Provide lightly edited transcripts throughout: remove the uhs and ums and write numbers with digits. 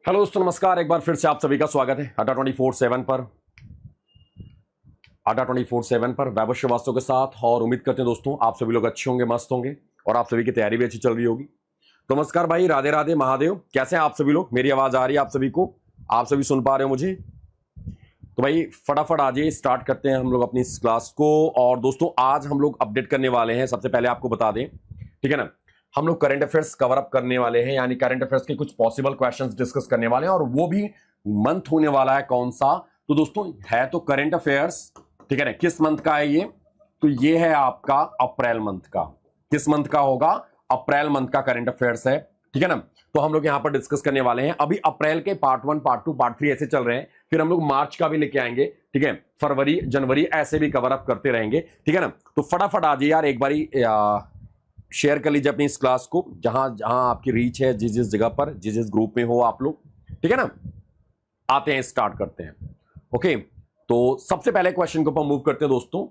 Hello दोस्तों, नमस्कार। एक बार फिर से आप सभी का स्वागत है अड्डा 24/7 पर वैभव श्रीवास्तव के साथ। और उम्मीद करते हैं दोस्तों आप सभी लोग अच्छे होंगे, मस्त होंगे और आप सभी की तैयारी भी अच्छी चल रही होगी। तो नमस्कार भाई, राधे राधे महादेव। कैसे हैं आप सभी लोग? मेरी आवाज आ रही है आप सभी को? आप सभी सुन पा रहे हो मुझे? तो भाई फटाफट आ जाइए, स्टार्ट करते हैं हम लोग अपनी इस क्लास को। और दोस्तों आज हम लोग अपडेट करने वाले हैं, सबसे पहले आपको बता दें, ठीक है ना, हम लोग करंट अफेयर्स कवर अप करने वाले हैं, यानी करंट अफेयर्स के कुछ पॉसिबल क्वेश्चंस डिस्कस करने वाले हैं। और वो भी मंथ होने वाला है कौन सा? तो दोस्तों है तो करंट अफेयर्स, ठीक है ना। किस मंथ का है ये? तो ये है आपका अप्रैल मंथ का। किस मंथ का होगा? अप्रैल मंथ का करंट अफेयर्स है, ठीक है ना। तो हम लोग यहां पर डिस्कस करने वाले हैं। अभी अप्रैल के पार्ट 1, पार्ट 2, पार्ट 3 ऐसे चल रहे हैं, फिर हम लोग मार्च का भी लेके आएंगे, ठीक है। फरवरी, जनवरी ऐसे भी कवर अप करते रहेंगे, ठीक है ना। तो फटाफट आ जाइए यार, एक बारी शेयर कर लीजिए अपनी इस क्लास को, जहां जहां आपकी रीच है, जिस जिस जगह पर, जिस जिस ग्रुप में हो आप लोग, ठीक है ना। आते हैं, स्टार्ट करते हैं। ओके, तो सबसे पहले क्वेश्चन के ऊपर मूव करते हैं दोस्तों।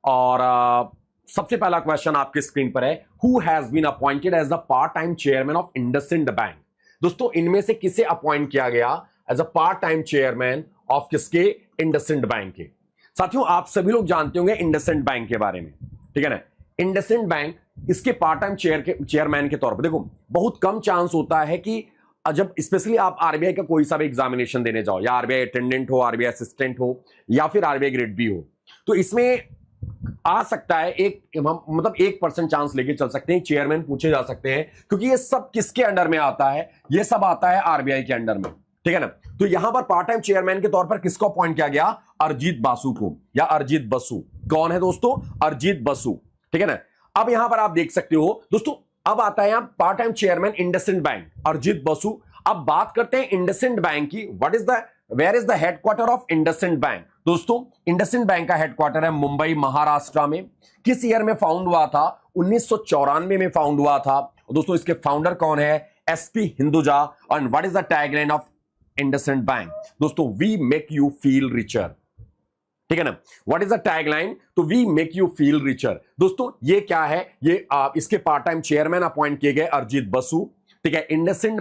और सबसे पहला क्वेश्चन आपके स्क्रीन पर है, who has been appointed as the part time chairman of IndusInd bank. दोस्तों इनमें से किसे अपॉइंट किया गया as a part time chairman of किसके? इंडसइंड बैंक के। साथियों आप सभी लोग जानते होंगे इंडसइंड बैंक के बारे में, ठीक है ना। इंडसइंड बैंक इसके पार्ट टाइम चेयरमैन के तौर पर, देखो बहुत कम चांस होता है कि जब स्पेशली आप आरबीआई का कोई सा भी एग्जामिनेशन देने जाओ, या आरबीआई अटेंडेंट हो, आरबीआई असिस्टेंट हो, या फिर आरबीआई ग्रेड बी हो, तो इसमें आ सकता है मतलब 1% चांस लेके चल सकते हैं, चेयरमैन पूछे जा सकते हैं, क्योंकि ये सब किसके अंडर में आता है? ये सब आता है आरबीआई के अंडर में, ठीक है ना। तो यहां पर पार्ट टाइम चेयरमैन के तौर पर किसको अपॉइंट किया गया? अरिजीत बासु को, या अरिजीत बसु। कौन है दोस्तों? अरिजीत बसु, ठीक है ना। अब यहां पर आप देख सकते हो दोस्तों, अब आता है यहां part time chairman IndusInd bank, Arijit Basu. अब बात करते हैं इंडसइंड बैंक की। Where is the headquarter of IndusInd bank? दोस्तों इंडसइंड बैंक का हेडक्वार्टर है मुंबई, महाराष्ट्र में। किस ईयर में फाउंड हुआ था? 1994 में फाउंड हुआ था। दोस्तों इसके फाउंडर कौन है? एसपी हिंदुजा। और what is the tagline of IndusInd bank? दोस्तों we make you feel richer, ठीक है ना। What is the tagline? तो we make you feel richer. दोस्तों ये क्या है? ये इसके पार्ट टाइम चेयरमैन अपॉइंट किए गए अरिजीत बसु, ठीक है। इंडसइंड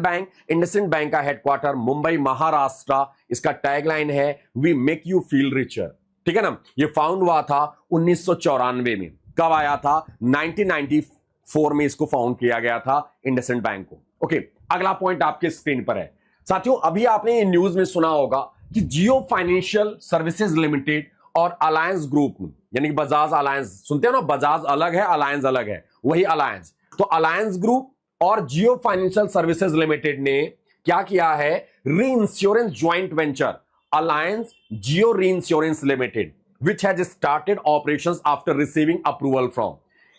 बैंक का हेडक्वार्टर मुंबई, महाराष्ट्र। इसका टैगलाइन है we make you feel richer, ठीक है ना। ये फाउंड हुआ था 1994 में। कब आया था? 1994 में इसको फाउंड किया गया था इंडसइंड बैंक को। ओके, अगला पॉइंट आपके स्क्रीन पर है। साथियों अभी आपने ये न्यूज में सुना होगा कि जियो फाइनेंशियल सर्विसेज लिमिटेड और अलायंस ग्रुप, यानी कि बजाज अलायंस, सुनते हो ना, बजाज अलग है, अलायंस अलग है, वही अलायंस। तो अलायंस ग्रुप और जियो फाइनेंशियल सर्विसेज लिमिटेड ने क्या किया है? री इंश्योरेंस ज्वाइंट वेंचर अलायंस जियो री insurance limited, which has started operations after receiving approval from.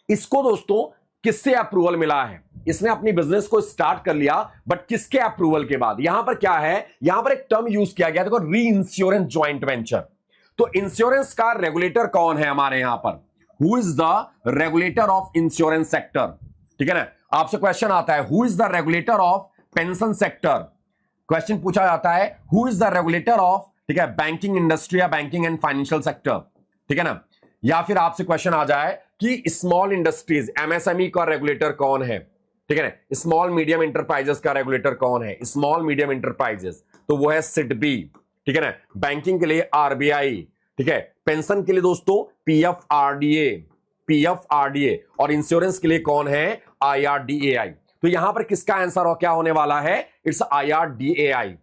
इसको दोस्तों किससे अप्रूवल मिला है? इसने अपनी बिजनेस को स्टार्ट कर लिया, बट किसके अप्रूवल के बाद? यहां पर क्या है? यहां पर एक टर्म यूज किया गया, देखो, री इंश्योरेंस ज्वाइंट वेंचर। तो इंश्योरेंस का रेगुलेटर कौन है हमारे यहां पर? Who is the regulator of insurance sector, ठीक है ना। आपसे क्वेश्चन आता है who is the regulator of pension sector. Question पूछा जाता है who is the regulator of, ठीक है, बैंकिंग इंडस्ट्री या बैंकिंग एंड फाइनेंशियल सेक्टर, ठीक है ना। या फिर आपसे क्वेश्चन आ जाए कि स्मॉल इंडस्ट्रीज, एमएसएमई का रेगुलेटर कौन है, ठीक है ना। स्मॉल मीडियम इंटरप्राइजेस का रेगुलेटर कौन है? स्मॉल मीडियम इंटरप्राइजेस, तो वो है सिडबी, ठीक है ना। बैंकिंग के लिए आरबीआई, ठीक है। पेंशन के लिए दोस्तों पीएफआरडीए, और इंश्योरेंस के लिए कौन है? आईआरडीएआई। तो यहां पर किसका आंसर और क्या होने वाला है? इट्स आईआरडीएआई,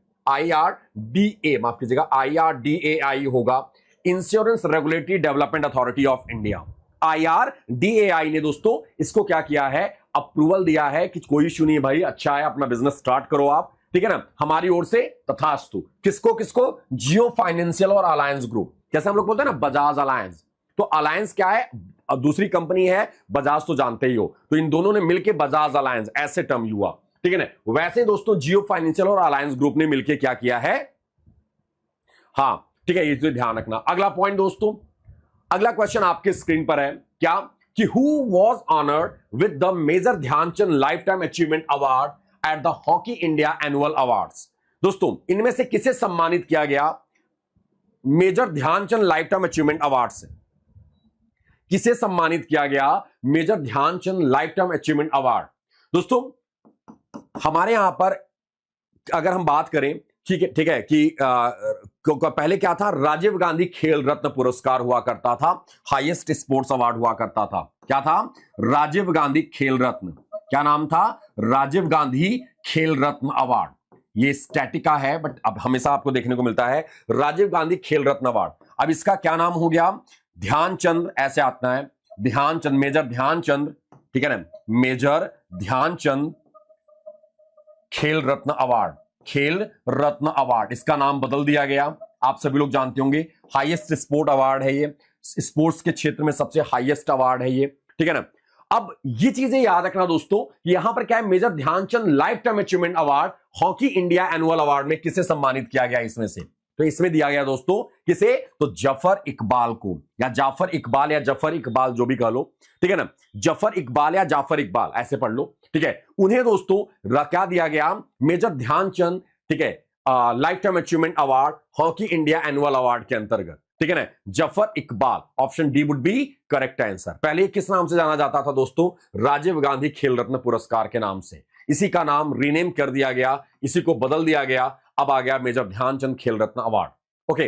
माफ कीजिएगा, आईआरडीएआई होगा, insurance regulatory development Authority of India. IRDAI ने दोस्तों इसको क्या किया है? अप्रूवल दिया है कि कोई इश्यू नहीं भाई, अच्छा है, अपना बिजनेस स्टार्ट करो आप, ठीक है ना, हमारी ओर से तथास्तु। किसको किसको? जियो फाइनेंशियल और अलायंस ग्रुप। जैसे हम लोग बोलते हैं ना बजाज अलायंस, तो अलायंस क्या है? दूसरी कंपनी है बजाज, तो जानते ही हो। तो इन दोनों ने मिलकर बजाज अलायंस ऐसे टर्म हुआ, ठीक है ना। वैसे दोस्तों जियो फाइनेंशियल और अलायंस ग्रुप ने मिलकर क्या किया है? हाँ, ठीक है, ये ध्यान रखना। अगला पॉइंट दोस्तों, अगला क्वेश्चन आपके स्क्रीन पर है, क्या कि who was honoured with the major Dhyan Chand life time achievement award at the hockey India annual awards. दोस्तों इनमें से किसे सम्मानित किया गया major Dhyan Chand life time achievement award से? किसे सम्मानित किया गया major Dhyan Chand life time achievement award? दोस्तों हमारे यहां पर अगर हम बात करें, ठीक है कि पहले क्या था, राजीव गांधी खेल रत्न पुरस्कार हुआ करता था, हाईएस्ट स्पोर्ट्स अवार्ड हुआ करता था। क्या था? राजीव गांधी खेल रत्न। क्या नाम था? राजीव गांधी खेल रत्न अवार्ड। ये स्टैटिका है, बट अब हमेशा आपको देखने को मिलता है राजीव गांधी खेल रत्न अवार्ड। अब इसका क्या नाम हो गया? ध्यानचंद, ऐसे आता है ध्यानचंद, मेजर ध्यानचंद, ठीक है ना, मेजर ध्यानचंद खेल रत्न अवार्ड, खेल रत्न अवार्ड। इसका नाम बदल दिया गया, आप सभी लोग जानते होंगे। हाईएस्ट स्पोर्ट अवार्ड है ये, स्पोर्ट्स के क्षेत्र में सबसे हाईएस्ट अवार्ड है ये, ठीक है ना। अब ये चीजें याद रखना दोस्तों, यहां पर क्या है, major Dhyan Chand life time achievement award hockey India annual award में किसे सम्मानित किया गया इसमें से? तो इसमें दिया गया दोस्तों किसे? तो जफर इकबाल को, या जाफर इकबाल या जफर इकबाल, जो भी कह लो, ठीक है ना, जफर इकबाल या जाफर इकबाल ऐसे पढ़ लो, ठीक है। उन्हें दोस्तों क्या दिया गया? मेजर ध्यानचंद, ठीक है, life time achievement award hockey India annual award के अंतर्गत, ठीक है ना, Zafar Iqbal. Option D would be correct answer. पहले किस नाम से जाना जाता था दोस्तों? राजीव गांधी खेल रत्न पुरस्कार के नाम से। इसी का नाम रीनेम कर दिया गया, इसी को बदल दिया गया, अब आ गया मेजर ध्यानचंद खेल रत्न अवार्ड। ओके,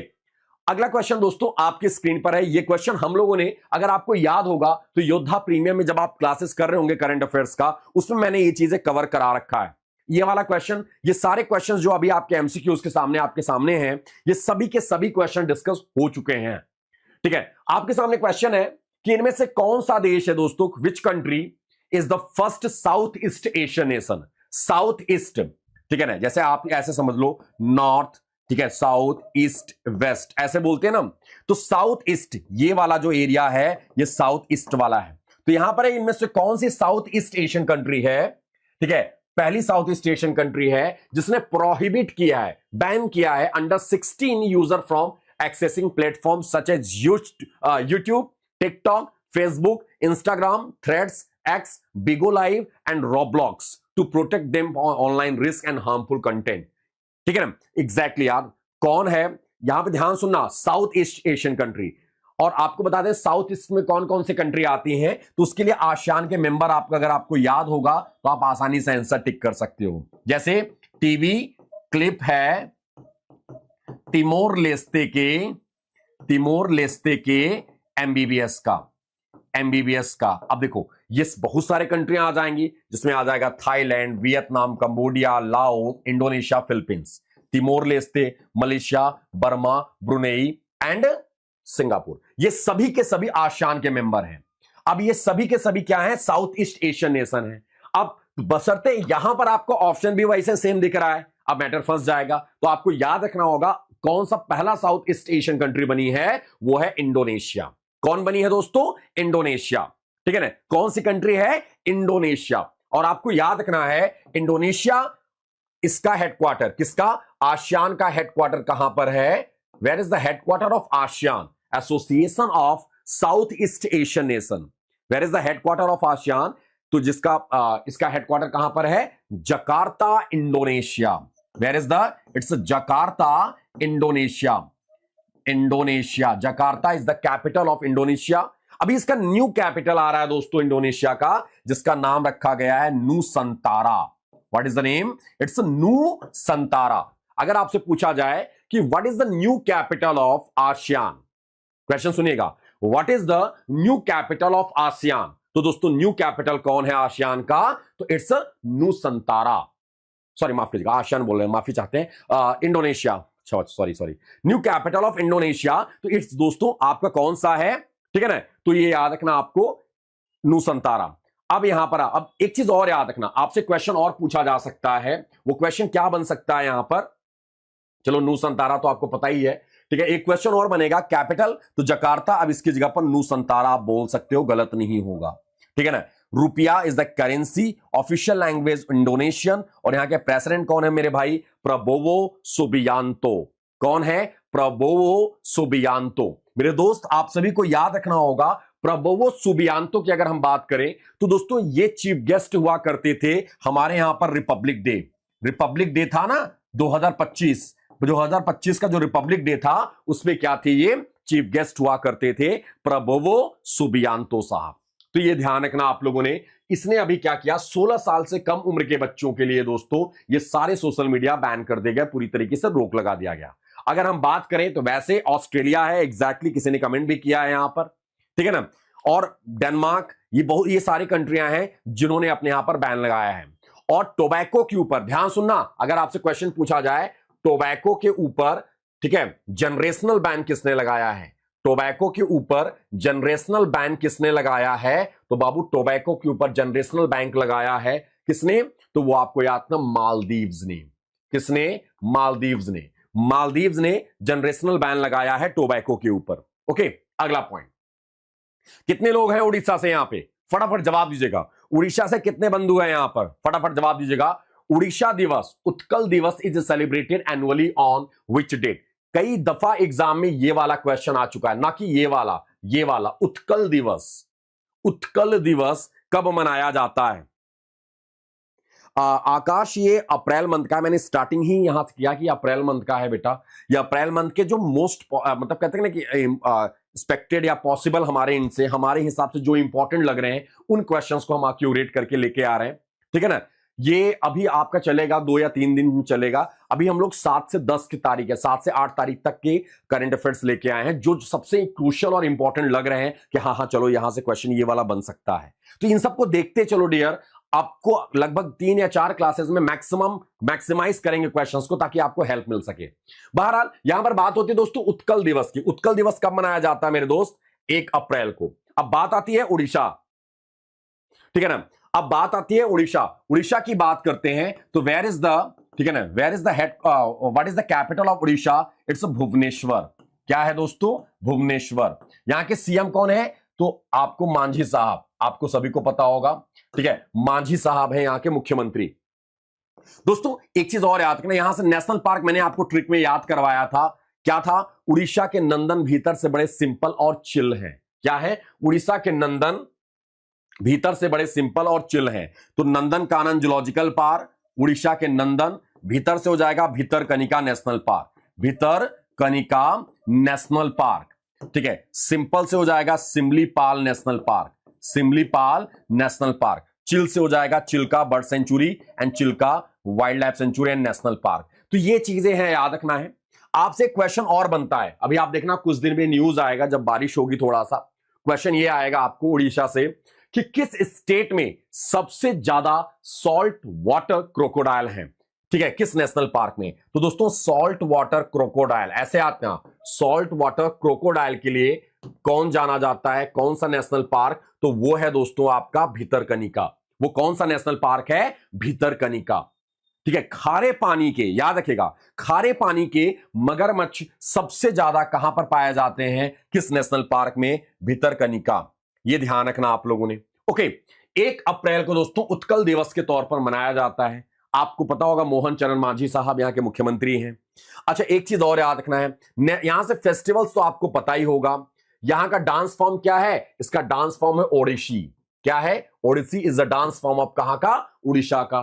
अगला क्वेश्चन दोस्तों आपकी स्क्रीन पर है। ये क्वेश्चन हम लोगों ने, अगर आपको याद होगा तो योद्धा प्रीमियम में जब आप क्लासेस कर रहे होंगे करंट अफेयर्स का, उसमें मैंने ये चीजें कवर करा रखा है। ये वाला क्वेश्चन, ये सारे क्वेश्चंस जो अभी आपके एमसीक्यूज के सामने आपके सामने हैं, ये सभी के सभी क्वेश्चन डिस्कस हो चुके हैं, ठीक है। आपके सामने क्वेश्चन है कि इनमें से कौन सा देश है दोस्तों, which country is the first south east Asian nation? South east, ठीक है ना, जैसे आप ऐसे समझ लो नॉर्थ, ठीक है, साउथ ईस्ट वेस्ट ऐसे बोलते हैं ना, तो साउथ ईस्ट ये वाला जो एरिया है ये साउथ ईस्ट वाला है। तो यहां पर इनमें से कौन सी साउथ ईस्ट एशियन कंट्री है? ठीक है, पहली साउथ ईस्ट एशियन कंट्री है जिसने प्रोहिबिट किया है, बैन किया है under 16 user from accessing platform such as YouTube, TikTok, Facebook, Instagram, Threads, X, Bigo live and Roblox to protect them online risk and harmful content. ठीक है ना, exactly यार, कौन है? यहां पे ध्यान सुनना, साउथ ईस्ट एशियन कंट्री। और आपको बता दें साउथ ईस्ट में कौन कौन सी कंट्री आती हैं, तो उसके लिए आसियान के मेंबर आपका अगर आपको याद होगा तो आप आसानी से आंसर टिक कर सकते हो। जैसे टीवी क्लिप है तिमोर लेस्ते के एमबीबीएस का। अब देखो ये बहुत सारे कंट्रियां आ जाएंगी, जिसमें आ जाएगा Thailand, Vietnam, Cambodia, Laos, Indonesia, Philippines, Timor Leste, Malaysia, Burma, Brunei and Singapore. ये सभी के सभी आसियान के मेंबर हैं। अब ये सभी के सभी क्या हैं? साउथ ईस्ट एशियन नेशन है। अब बशर्ते यहां पर आपको ऑप्शन भी वैसे सेम दिख रहा है, अब मैटर फंस जाएगा। तो आपको याद रखना होगा कौन सा पहला साउथ ईस्ट एशियन कंट्री बनी है, वो है इंडोनेशिया। कौन बनी है दोस्तों? इंडोनेशिया। ठीक है ना, कौन सी कंट्री है? इंडोनेशिया। और आपको याद रखना है इंडोनेशिया, इसका हेडक्वार्टर, किसका? आसियान का हेडक्वार्टर कहां पर है? Where is the headquarter of ASEAN, association of south east Asian nation. Where is the headquarter of ASEAN? तो जिसका इसका हेडक्वार्टर कहां पर है? Jakarta, Indonesia. Where is the? It's Jakarta, Indonesia. Indonesia, Jakarta is the capital of Indonesia. अभी इसका new capital आ रहा है दोस्तों इंडोनेशिया का, जिसका नाम रखा गया है Nusantara. What is the name? It's Nusantara. अगर आपसे पूछा जाए कि what is the new capital of ASEAN, question सुनिएगा, what is the new capital of ASEAN, तो दोस्तों न्यू कैपिटल कौन है आसियान का? तो इट्स नूसंतारा। सॉरी माफ कीजिएगा, आसियान बोल रहे हैं, माफी चाहते हैं, Indonesia, sorry new capital of Indonesia. तो इट्स दोस्तों आपका कौन सा है? ठीक है ना, तो ये याद रखना आपको, नूसंतारा। अब यहां पर अब एक चीज और याद रखना, आपसे क्वेश्चन और पूछा जा सकता है। वो क्वेश्चन क्या बन सकता है यहां पर? चलो नूसंतारा तो आपको पता ही है, ठीक है। एक क्वेश्चन और बनेगा, कैपिटल तो जकार्ता, अब इसकी जगह पर नूसंतारा आप बोल सकते हो, गलत नहीं होगा। ठीक है ना। रुपया is the currency, official language Indonesian. और यहां के प्रेसिडेंट कौन है मेरे भाई? Prabowo Subianto. कौन है? Prabowo Subianto. मेरे दोस्त आप सभी को याद रखना होगा, प्रबोवो सुबियांतो की अगर हम बात करें तो दोस्तों ये चीफ गेस्ट हुआ करते थे हमारे यहां पर रिपब्लिक डे था ना 2025 का जो रिपब्लिक डे था, उसमें क्या थे? ये चीफ गेस्ट हुआ करते थे प्रबोवो सुबियांतो साहब। तो ये ध्यान रखना आप लोगों ने, इसने अभी क्या किया, 16 साल से कम उम्र के बच्चों के लिए दोस्तों ये सारे सोशल मीडिया बैन कर दिए गए, पूरी तरीके से रोक लगा दिया गया। अगर हम बात करें तो वैसे ऑस्ट्रेलिया है, एग्जैक्टली किसी ने कमेंट भी किया है यहां पर, ठीक है ना, और डेनमार्क, ये सारी कंट्रियां हैं जिन्होंने अपने यहां पर बैन लगाया है। और टोबैको के ऊपर ध्यान सुनना, अगर आपसे क्वेश्चन पूछा जाए टोबैको के ऊपर, ठीक है, जनरेशनल बैन किसने लगाया है, टोबैको के ऊपर जनरेशनल बैन किसने लगाया है, तो बाबू टोबैको के ऊपर जनरेशनल बैन लगाया है किसने, तो वो आपको याद ना, मालदीव्स ने। किसने, मालदीव्स ने। मालदीव्स ने जनरेशनल बैन लगाया है टोबैको के ऊपर। ओके, अगला पॉइंट, कितने लोग हैं उड़ीसा से यहां पे, फटाफट जवाब दीजिएगा। उड़ीसा से कितने बंधु हैं यहां पर, फटाफट जवाब दीजिएगा। उड़ीसा दिवस, उत्कल दिवस is celebrated annually on which date. कई दफा एग्जाम में ये वाला क्वेश्चन आ चुका है, ना कि ये वाला उत्कल दिवस। उत्कल दिवस कब मनाया जाता है? आकाश, ये अप्रैल मंथ का है, मैंने स्टार्टिंग ही यहां से किया कि अप्रैल मंथ का है बेटा। ये अप्रैल मंथ के जो मोस्ट मतलब कहते हैं ना कि एक्सपेक्टेड या पॉसिबल हमारे इनसे, हमारे हिसाब से जो इंपॉर्टेंट लग रहे हैं उन क्वेश्चंस को हम एक्यूरेट करके लेके आ रहे हैं, ठीक है ना। ये अभी आपका चलेगा 2 या 3 दिन चलेगा। अभी हम लोग 7 से 10 की तारीख है, 7 से 8 तारीख तक के करंट अफेयर्स लेके आए हैं जो सबसे क्रूशियल और इंपॉर्टेंट लग रहे हैं कि हाँ चलो यहां से क्वेश्चन ये वाला बन सकता है। तो इन सबको देखते चलो डियर, आपको लगभग 3 या 4 क्लासेस में मैक्सिमाइज करेंगे क्वेश्चंस को ताकि आपको हेल्प मिल सके। बहरहाल यहां पर बात होती है दोस्तों उत्कल दिवस की। उत्कल दिवस कब मनाया जाता है मेरे दोस्त? 1 अप्रैल को। अब बात आती है उड़ीसा, ठीक है ना, अब बात आती है उड़ीसा। उड़ीसा की बात करते हैं तो वेयर इज द, ठीक है ना, where is the head, what is the capital of Orissa? It's Bhubaneswar. क्या है दोस्तों? भुवनेश्वर। यहां के सीएम कौन है? तो आपको मांझी साहब, आपको सभी को पता होगा, ठीक है, मांझी साहब है यहां के मुख्यमंत्री। दोस्तों एक चीज और याद रखना, यहां से नेशनल पार्क मैंने आपको ट्रिक में याद करवाया था, क्या था? उड़ीसा के नंदन भीतर से बड़े सिंपल और चिल हैं। क्या है? उड़ीसा के नंदन भीतर से बड़े सिंपल और चिल हैं। तो नंदन कानन जूलॉजिकल पार्क, उड़ीसा के नंदन, भीतर से हो जाएगा Bhitarkanika national park, Bhitarkanika national park, ठीक है। सिंपल से हो जाएगा Similipal national park, Similipal national park. Chill से हो जाएगा Chilika bird sanctuary and Chilika wild life sanctuary and national park. तो ये चीजें हैं, याद रखना है। आपसे क्वेश्चन और बनता है, अभी आप देखना कुछ दिन में न्यूज आएगा, जब बारिश होगी थोड़ा सा क्वेश्चन ये आएगा आपको उड़ीसा से कि किस स्टेट में सबसे ज्यादा सॉल्ट वाटर क्रोकोडाइल हैं, ठीक है, किस नेशनल पार्क में? तो दोस्तों सॉल्ट वाटर क्रोकोडाइल ऐसे आते हैं, सॉल्ट वाटर क्रोकोडाइल के लिए कौन जाना जाता है, कौन सा नेशनल पार्क? तो वो है दोस्तों आपका भितरकनिका। वो कौन सा नेशनल पार्क है? भितरकनिका, ठीक है। खारे पानी के, याद रखिएगा, खारे पानी के मगरमच्छ सबसे ज्यादा कहां पर पाए जाते हैं, किस नेशनल पार्क में? भितरकनिका। ये ध्यान रखना आप लोगों ने। ओके, 1 अप्रैल को दोस्तों उत्कल दिवस के तौर पर मनाया जाता है। आपको पता होगा मोहन चरण मांझी साहब यहां के मुख्यमंत्री हैं। अच्छा, एक चीज और याद रखना है, यहां से फेस्टिवल्स तो आपको पता ही होगा। यहां का डांस फॉर्म क्या है? इसका डांस फॉर्म है ओडिसी। क्या है? Odissi is the dance form of कहां का? उड़ीसा का,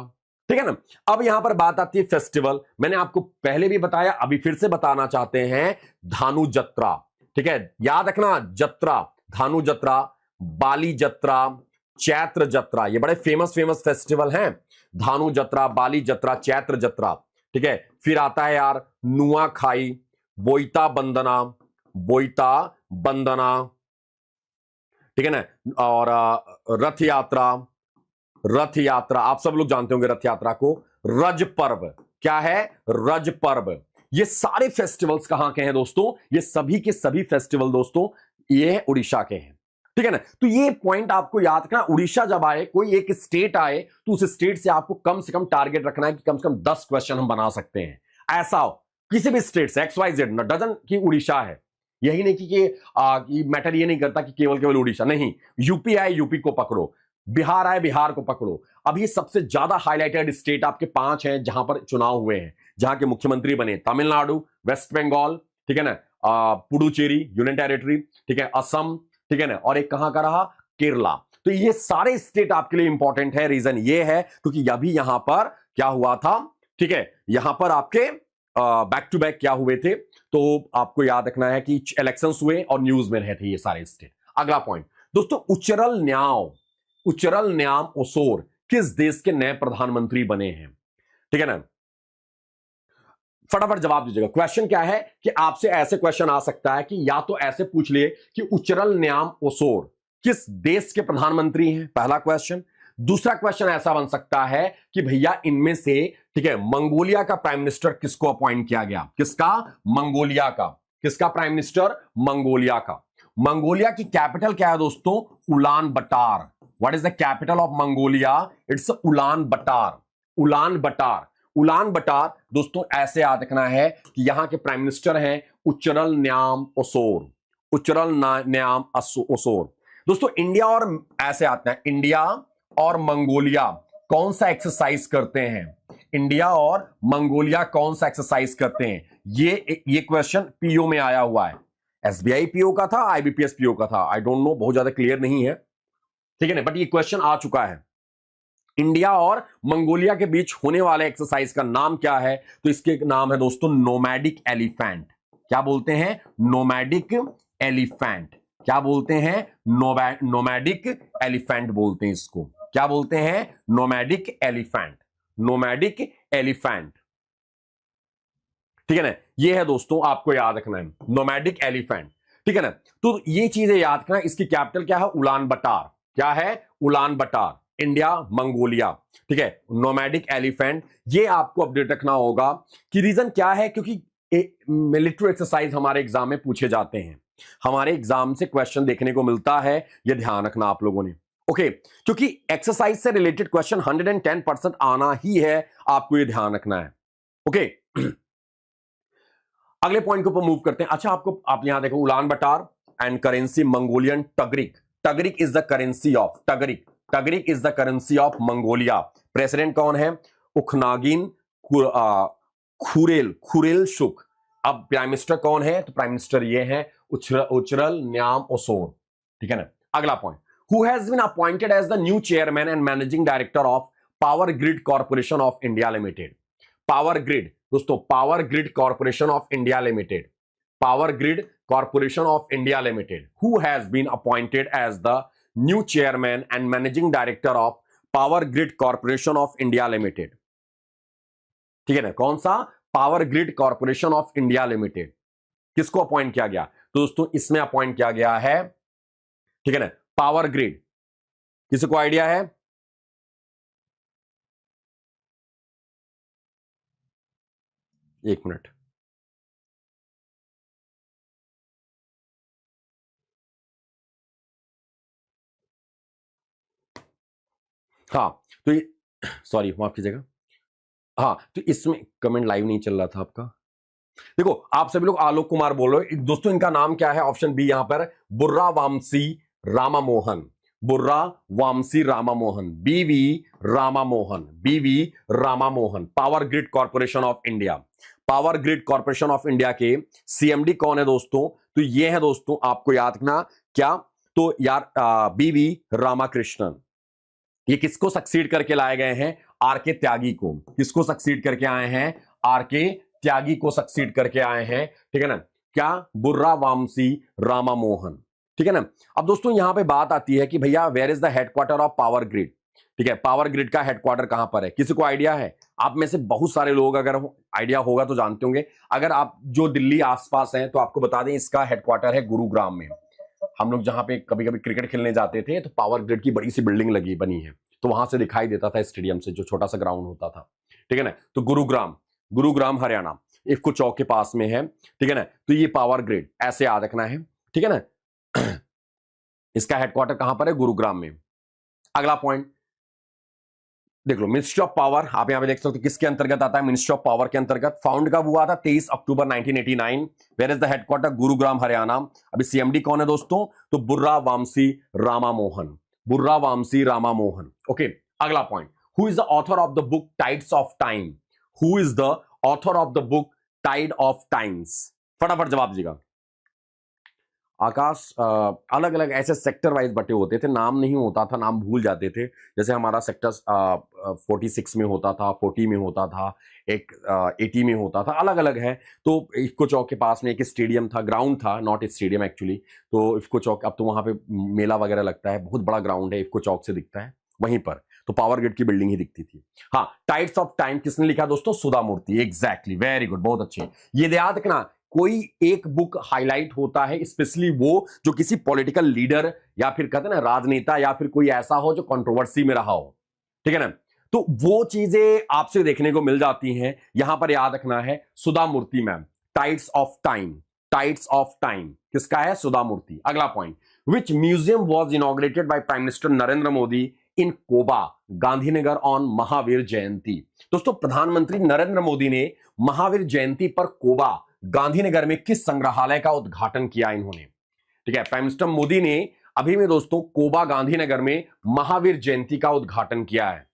ठीक है ना। अब यहां पर बात आती है फेस्टिवल, मैंने आपको पहले भी बताया, अभी फिर से बताना चाहते हैं, धानु जत्रा, ठीक है, याद रखना, जत्रा, धानु जत्रा, बाली जत्रा, चैत्र जत्रा, ये बड़े फेमस फेस्टिवल हैं। धानु जत्रा, बाली जत्रा, चैत्र जत्रा, ठीक है। फिर आता है यार नुआखाई, बोईता बंदना, बोईता बंदना, ठीक है ना, और रथ यात्रा, रथ यात्रा आप सब लोग जानते होंगे रथ यात्रा को। रज पर्व, क्या है? रज पर्व। ये सारे फेस्टिवल्स कहां के हैं दोस्तों? ये सभी के सभी फेस्टिवल दोस्तों ये उड़ीसा के हैं, ठीक है ना। तो ये पॉइंट आपको याद रखना, उड़ीसा जब आए, कोई एक स्टेट आए, तो उस स्टेट से आपको कम से कम टारगेट रखना है कि कम से कम 10 क्वेश्चन हम बना सकते हैं। ऐसा हो किसी भी स्टेट से, XYZ, न डजन की उड़ीसा है, यही नहीं कि मैटर ये नहीं करता कि केवल उड़ीसा, नहीं, यूपी आए यूपी को पकड़ो, बिहार आए बिहार को पकड़ो। अब ये सबसे ज्यादा हाईलाइटेड स्टेट आपके 5 हैं जहां पर चुनाव हुए हैं, जहां के मुख्यमंत्री बने, तमिलनाडु, वेस्ट बंगाल, ठीक है ना, पुडुचेरी यूनियन टेरिटरी, ठीक है, असम, ठीक है ना, और एक कहां का रहा? केरला। तो ये सारे स्टेट आपके लिए इंपॉर्टेंट है। रीजन ये है क्योंकि अभी यहां पर क्या हुआ था, ठीक है, यहां पर आपके बैक टू बैक क्या हुए थे, तो आपको याद रखना है कि इलेक्शंस हुए और न्यूज में रहे थे ये सारे स्टेट। अगला पॉइंट दोस्तों, उच्चरल न्याव। उचरल न्याम ओसोर किस देश के नए प्रधानमंत्री बने हैं? ठीक है ना, फटाफट जवाब दीजिएगा। क्वेश्चन क्या है कि आपसे ऐसे क्वेश्चन आ सकता है कि या तो ऐसे पूछ लिए कि उचरल न्याम ओसोर किस देश के प्रधानमंत्री हैं, पहला क्वेश्चन। दूसरा क्वेश्चन ऐसा बन सकता है कि भैया इनमें से, ठीक है, मंगोलिया का प्राइम मिनिस्टर किसको अपॉइंट किया गया? किसका? मंगोलिया का। किसका प्राइम मिनिस्टर? मंगोलिया का। मंगोलिया की कैपिटल क्या है दोस्तों? Ulaanbaatar. What is the capital of Mongolia? It's Ulaanbaatar. Ulaanbaatar. Ulaanbaatar दोस्तों ऐसे याद रखना है कि यहां के प्राइम मिनिस्टर हैं उचरल न्याम ओसोर। उचरल न्याम ओसोर। दोस्तों इंडिया और, ऐसे आता है, इंडिया और मंगोलिया कौन सा एक्सरसाइज करते हैं? इंडिया और मंगोलिया कौन सा एक्सरसाइज करते हैं? ये क्वेश्चन पीओ में आया हुआ है। एसबीआई पीओ का था, आईबीपीएस पीओ का था, आई डोंट नो, बहुत ज्यादा क्लियर नहीं है, ठीक है ना, बट ये क्वेश्चन आ चुका है। इंडिया और मंगोलिया के बीच होने वाले एक्सरसाइज का नाम क्या है? तो इसके नाम है दोस्तों नोमैडिक एलिफेंट। क्या बोलते हैं? Nomadic elephant. क्या बोलते हैं? नोमैडिक एलिफेंट बोलते हैं इसको। क्या बोलते हैं? Nomadic elephant. नोमैडिक एलिफेंट, ठीक है ना, ये है दोस्तों, आपको याद रखना है, नोमैडिक एलिफेंट, ठीक है ना। तो ये चीजें याद रखना। इसकी कैपिटल क्या है? उलान बटार। क्या है? उलान बटार। इंडिया, मंगोलिया, ठीक है, नोमैडिक एलिफेंट। ये आपको अपडेट रखना होगा कि रीजन क्या है, क्योंकि मिलिट्री एक्सरसाइज हमारे एग्जाम में पूछे जाते हैं, हमारे एग्जाम से क्वेश्चन देखने को मिलता है, ये ध्यान रखना आप लोगों ने, ओके। क्योंकि एक्सरसाइज से रिलेटेड क्वेश्चन 110% आना ही है, आपको ये ध्यान रखना है, ओके। अगले पॉइंट के ऊपर मूव करते हैं। अच्छा, आप यहां देखो, Ulaanbaatar and currency Mongolian tugrik. Tugrik is the currency of, tugrik is the currency of Mongolia. President कौन है? उखनागिन खुरेल शुक। अब प्राइम मिनिस्टर कौन है? तो प्राइम मिनिस्टर ये है उचरल न्याम ओसोर, ठीक है ना। अगला point, who has been appointed as the new chairman and managing director of power Grid Corporation of India Limited. Power Grid दोस्तों, Power Grid Corporation of India Limited, Power Grid Corporation of India Limited, who has been appointed as the new chairman and managing director of power Grid Corporation of India Limited, ठीक है ना। कौन सा? Power Grid Corporation of India Limited. किसको appoint किया गया? तो दोस्तों इसमें अपॉइंट किया गया है, ठीक है ना, पावर ग्रिड। किसी को आइडिया है? एक मिनट, हाँ, तो सॉरी माफ कीजिएगा, हाँ, तो इसमें कमेंट लाइव नहीं चल रहा था आपका। देखो आप सभी लोग आलोक कुमार बोल रहे हो दोस्तों, इनका नाम क्या है? ऑप्शन बी यहां पर, बुर्रा वामसी रामा मोहन। बुर्रा वामसी रामा मोहन, बीवी रामा मोहन, बीवी Rama Mohan. Power Grid Corporation of India, power Grid Corporation of India के सीएमडी कौन है दोस्तों? तो ये है दोस्तों, आपको याद रखना क्या, तो यार बीवी रामाकृष्णन। ये किसको सक्सीड करके लाए गए हैं? आर के त्यागी को। किसको सक्सीड करके आए हैं? आर के त्यागी को सक्सीड करके आए हैं, ठीक है ना। क्या? बुर्रा वामसी रामा मोहन, ठीक है ना। अब दोस्तों यहां पे बात आती है कि भैया where is the headquarter of power grid, ठीक है, पावर ग्रिड का हेडक्वार्टर कहां पर है? किसी को आइडिया है? आप में से बहुत सारे लोग अगर आइडिया होगा तो जानते होंगे, अगर आप जो दिल्ली आसपास हैं तो आपको बता दें इसका हेडक्वार्टर है गुरुग्राम में। हम लोग जहां पे कभी कभी क्रिकेट खेलने जाते थे तो पावर ग्रिड की बड़ी सी बिल्डिंग लगी बनी है, तो वहां से दिखाई देता था स्टेडियम से, जो छोटा सा ग्राउंड होता था, ठीक है ना। तो गुरुग्राम, गुरुग्राम हरियाणा, इफ्को चौक के पास में है, ठीक है ना। तो ये पावर ग्रिड ऐसे याद रखना है, ठीक है ना। इसका हेडक्वार्टर कहां पर है? गुरुग्राम में। अगला पॉइंट देख लो, मिनिस्ट्री ऑफ पावर, आप यहां पे देख सकते हो किसके अंतर्गत आता है? मिनिस्ट्री ऑफ पावर के अंतर्गत। फाउंड कब हुआ था? 23 October 1989। Where is the headquarter? Gurugram Haryana. अभी सीएमडी कौन है दोस्तों? तो बुर्रा वामसी रामा मोहन, बुर्रा वामसी रामा मोहन, ओके। अगला point, who is the author of the book tides of time? Who is the author of the book tide of times? फटाफट जवाब दीजिएगा। आकाश अलग अलग ऐसे सेक्टर वाइज बटे होते थे, नाम नहीं होता था, नाम भूल जाते थे। जैसे हमारा सेक्टर 46 में होता था, 40 में होता था, एक 80 में होता था, अलग अलग है। तो इफ्को चौक के पास में एक स्टेडियम था, ग्राउंड था, नॉट स्टेडियम एक्चुअली। तो इफ्को चौक, अब तो वहां पे मेला वगैरह लगता है, बहुत बड़ा ग्राउंड है, इफ्को चौक से दिखता है वहीं पर। तो पावर ग्रिड की बिल्डिंग ही दिखती थी। हाँ, टाइड्स ऑफ टाइम किसने लिखा दोस्तों? सुधा मूर्ति। एग्जैक्टली, वेरी गुड, बहुत अच्छे। ये याद रखना, कोई एक बुक हाईलाइट होता है, स्पेशली वो जो किसी पॉलिटिकल लीडर या फिर कहते हैं ना राजनेता या फिर कोई ऐसा हो जो कंट्रोवर्सी में रहा हो, ठीक है ना, तो वो चीजें आपसे देखने को मिल जाती हैं। यहां पर याद रखना है Sudha Murthy ma'am, Tides of Time. Tides of Time किसका है? सुधा मूर्ति। अगला point, which museum was inaugurated by prime minister Narendra Modi in Koba Gandhinagar on Mahavir Jayanti. दोस्तों, प्रधानमंत्री नरेंद्र मोदी ने महावीर जयंती पर कोबा गांधीनगर में किस संग्रहालय का उद्घाटन किया इन्होंने? ठीक है, प्राइम मिनिस्टर मोदी ने अभी में दोस्तों कोबा गांधीनगर में महावीर जयंती का उद्घाटन किया है।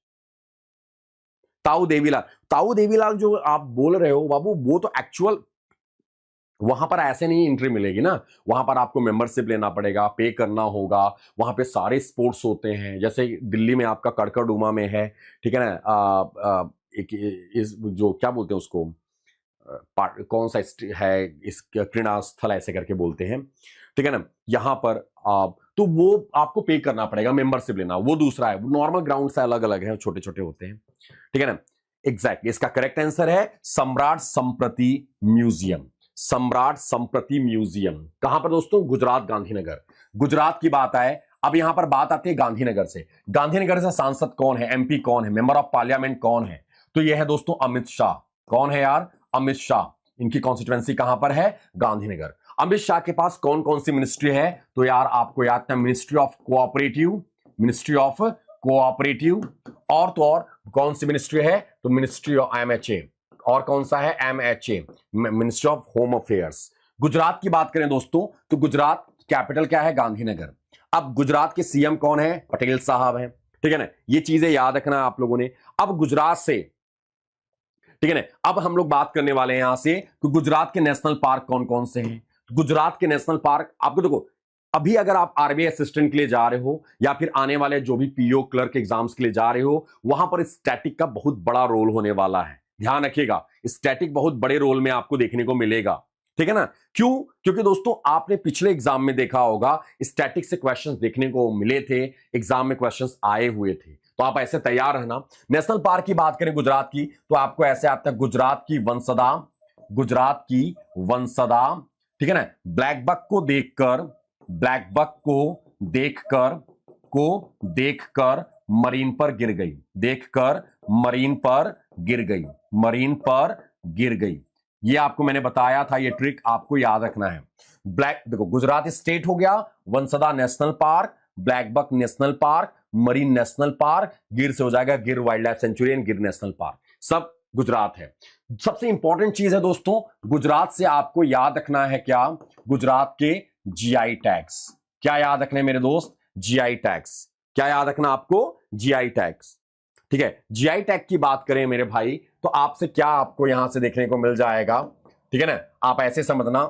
ताऊ देवीलाल, ताऊ देवीलाल जो आप बोल रहे हो बाबू, वो तो एक्चुअल वहां पर ऐसे नहीं एंट्री मिलेगी ना, वहां पर आपको मेंबरशिप लेना पड़ेगा, पे करना होगा। वहां पे सारे स्पोर्ट्स होते हैं, जैसे दिल्ली में आपका कड़कड़डूमा में है, ठीक है ना, एक इस जो क्या बोलते हैं उसको, कौन सा है, इस क्रीड़ा स्थल ऐसे करके बोलते हैं, ठीक है ना, यहां पर तो वो आपको पे करना पड़ेगा, मेंबरशिप लेना, वो दूसरा है। नॉर्मल ग्राउंड से अलग अलग है, छोटे छोटे होते हैं, ठीक है ना। एग्जैक्टली, इसका करेक्ट आंसर है सम्राट संप्रति म्यूजियम। सम्राट संप्रति म्यूजियम कहां पर दोस्तों? गुजरात, गांधीनगर। गुजरात की बात आए, अब यहां पर बात आती है गांधीनगर से। गांधीनगर से सांसद कौन है, एमपी कौन है, मेंबर ऑफ पार्लियामेंट कौन है? तो यह है दोस्तों अमित शाह। कौन है यार? अमित शाह। इनकी कॉन्स्टिट्यूएंसी कहां पर है? गांधीनगर। अमित शाह के पास कौन कौन सी मिनिस्ट्री है? तो यार आपको याद है, ministry of cooperative, ministry of cooperative, और तो और कौन सी मिनिस्ट्री है? तो मिनिस्ट्री ऑफ एमएचए, और कौन सा है? MHA, ministry of home affairs. Gujarat की बात करें दोस्तों, तो गुजरात कैपिटल क्या है? गांधीनगर। अब गुजरात के सीएम कौन है? पटेल साहब हैं, ठीक है ना। ये चीजें याद रखना आप लोगों ने। अब गुजरात से, ठीक है ना, अब हम लोग बात करने वाले हैं यहां से कि गुजरात के नेशनल पार्क कौन कौन से हैं। गुजरात के नेशनल पार्क आपको देखो, अभी अगर आप आरबीआई असिस्टेंट के लिए जा रहे हो या फिर आने वाले जो भी पीओ क्लर्क एग्जाम्स के लिए जा रहे हो, वहां पर स्टैटिक का बहुत बड़ा रोल होने वाला है। ध्यान रखिएगा, स्टैटिक बहुत बड़े रोल में आपको देखने को मिलेगा, ठीक है ना। क्यों? क्योंकि दोस्तों आपने पिछले एग्जाम में देखा होगा, स्टैटिक से क्वेश्चंस देखने को मिले थे, एग्जाम में क्वेश्चंस आए हुए थे, तो आप ऐसे तैयार रहना। नेशनल पार्क की बात करें गुजरात की, तो आपको ऐसे आता है गुजरात की वंसदा, गुजरात की वंसदा, ठीक है ना। ब्लैक बक को देखकर, ब्लैक बक को देखकर मरीन पर गिर गई, देखकर मरीन पर गिर गई, मरीन पर गिर गई। ये आपको मैंने बताया था, ये ट्रिक आपको याद रखना है। ब्लैक, देखो गुजरात स्टेट हो गया, Vansda national park, black buck national park, marine national park, Gir से हो जाएगा Gir wild life sanctuary and Gir national park, सब गुजरात है। सबसे इंपॉर्टेंट चीज है दोस्तों, गुजरात से आपको याद रखना है क्या? गुजरात के जीआई टैग्स। क्या याद रखना है मेरे दोस्त? GI tags. क्या याद रखना आपको? जीआई टैग्स, ठीक है। जीआई टैग की बात करें मेरे भाई, तो आपसे क्या आपको यहां से देखने को मिल जाएगा, ठीक है ना। आप ऐसे समझना,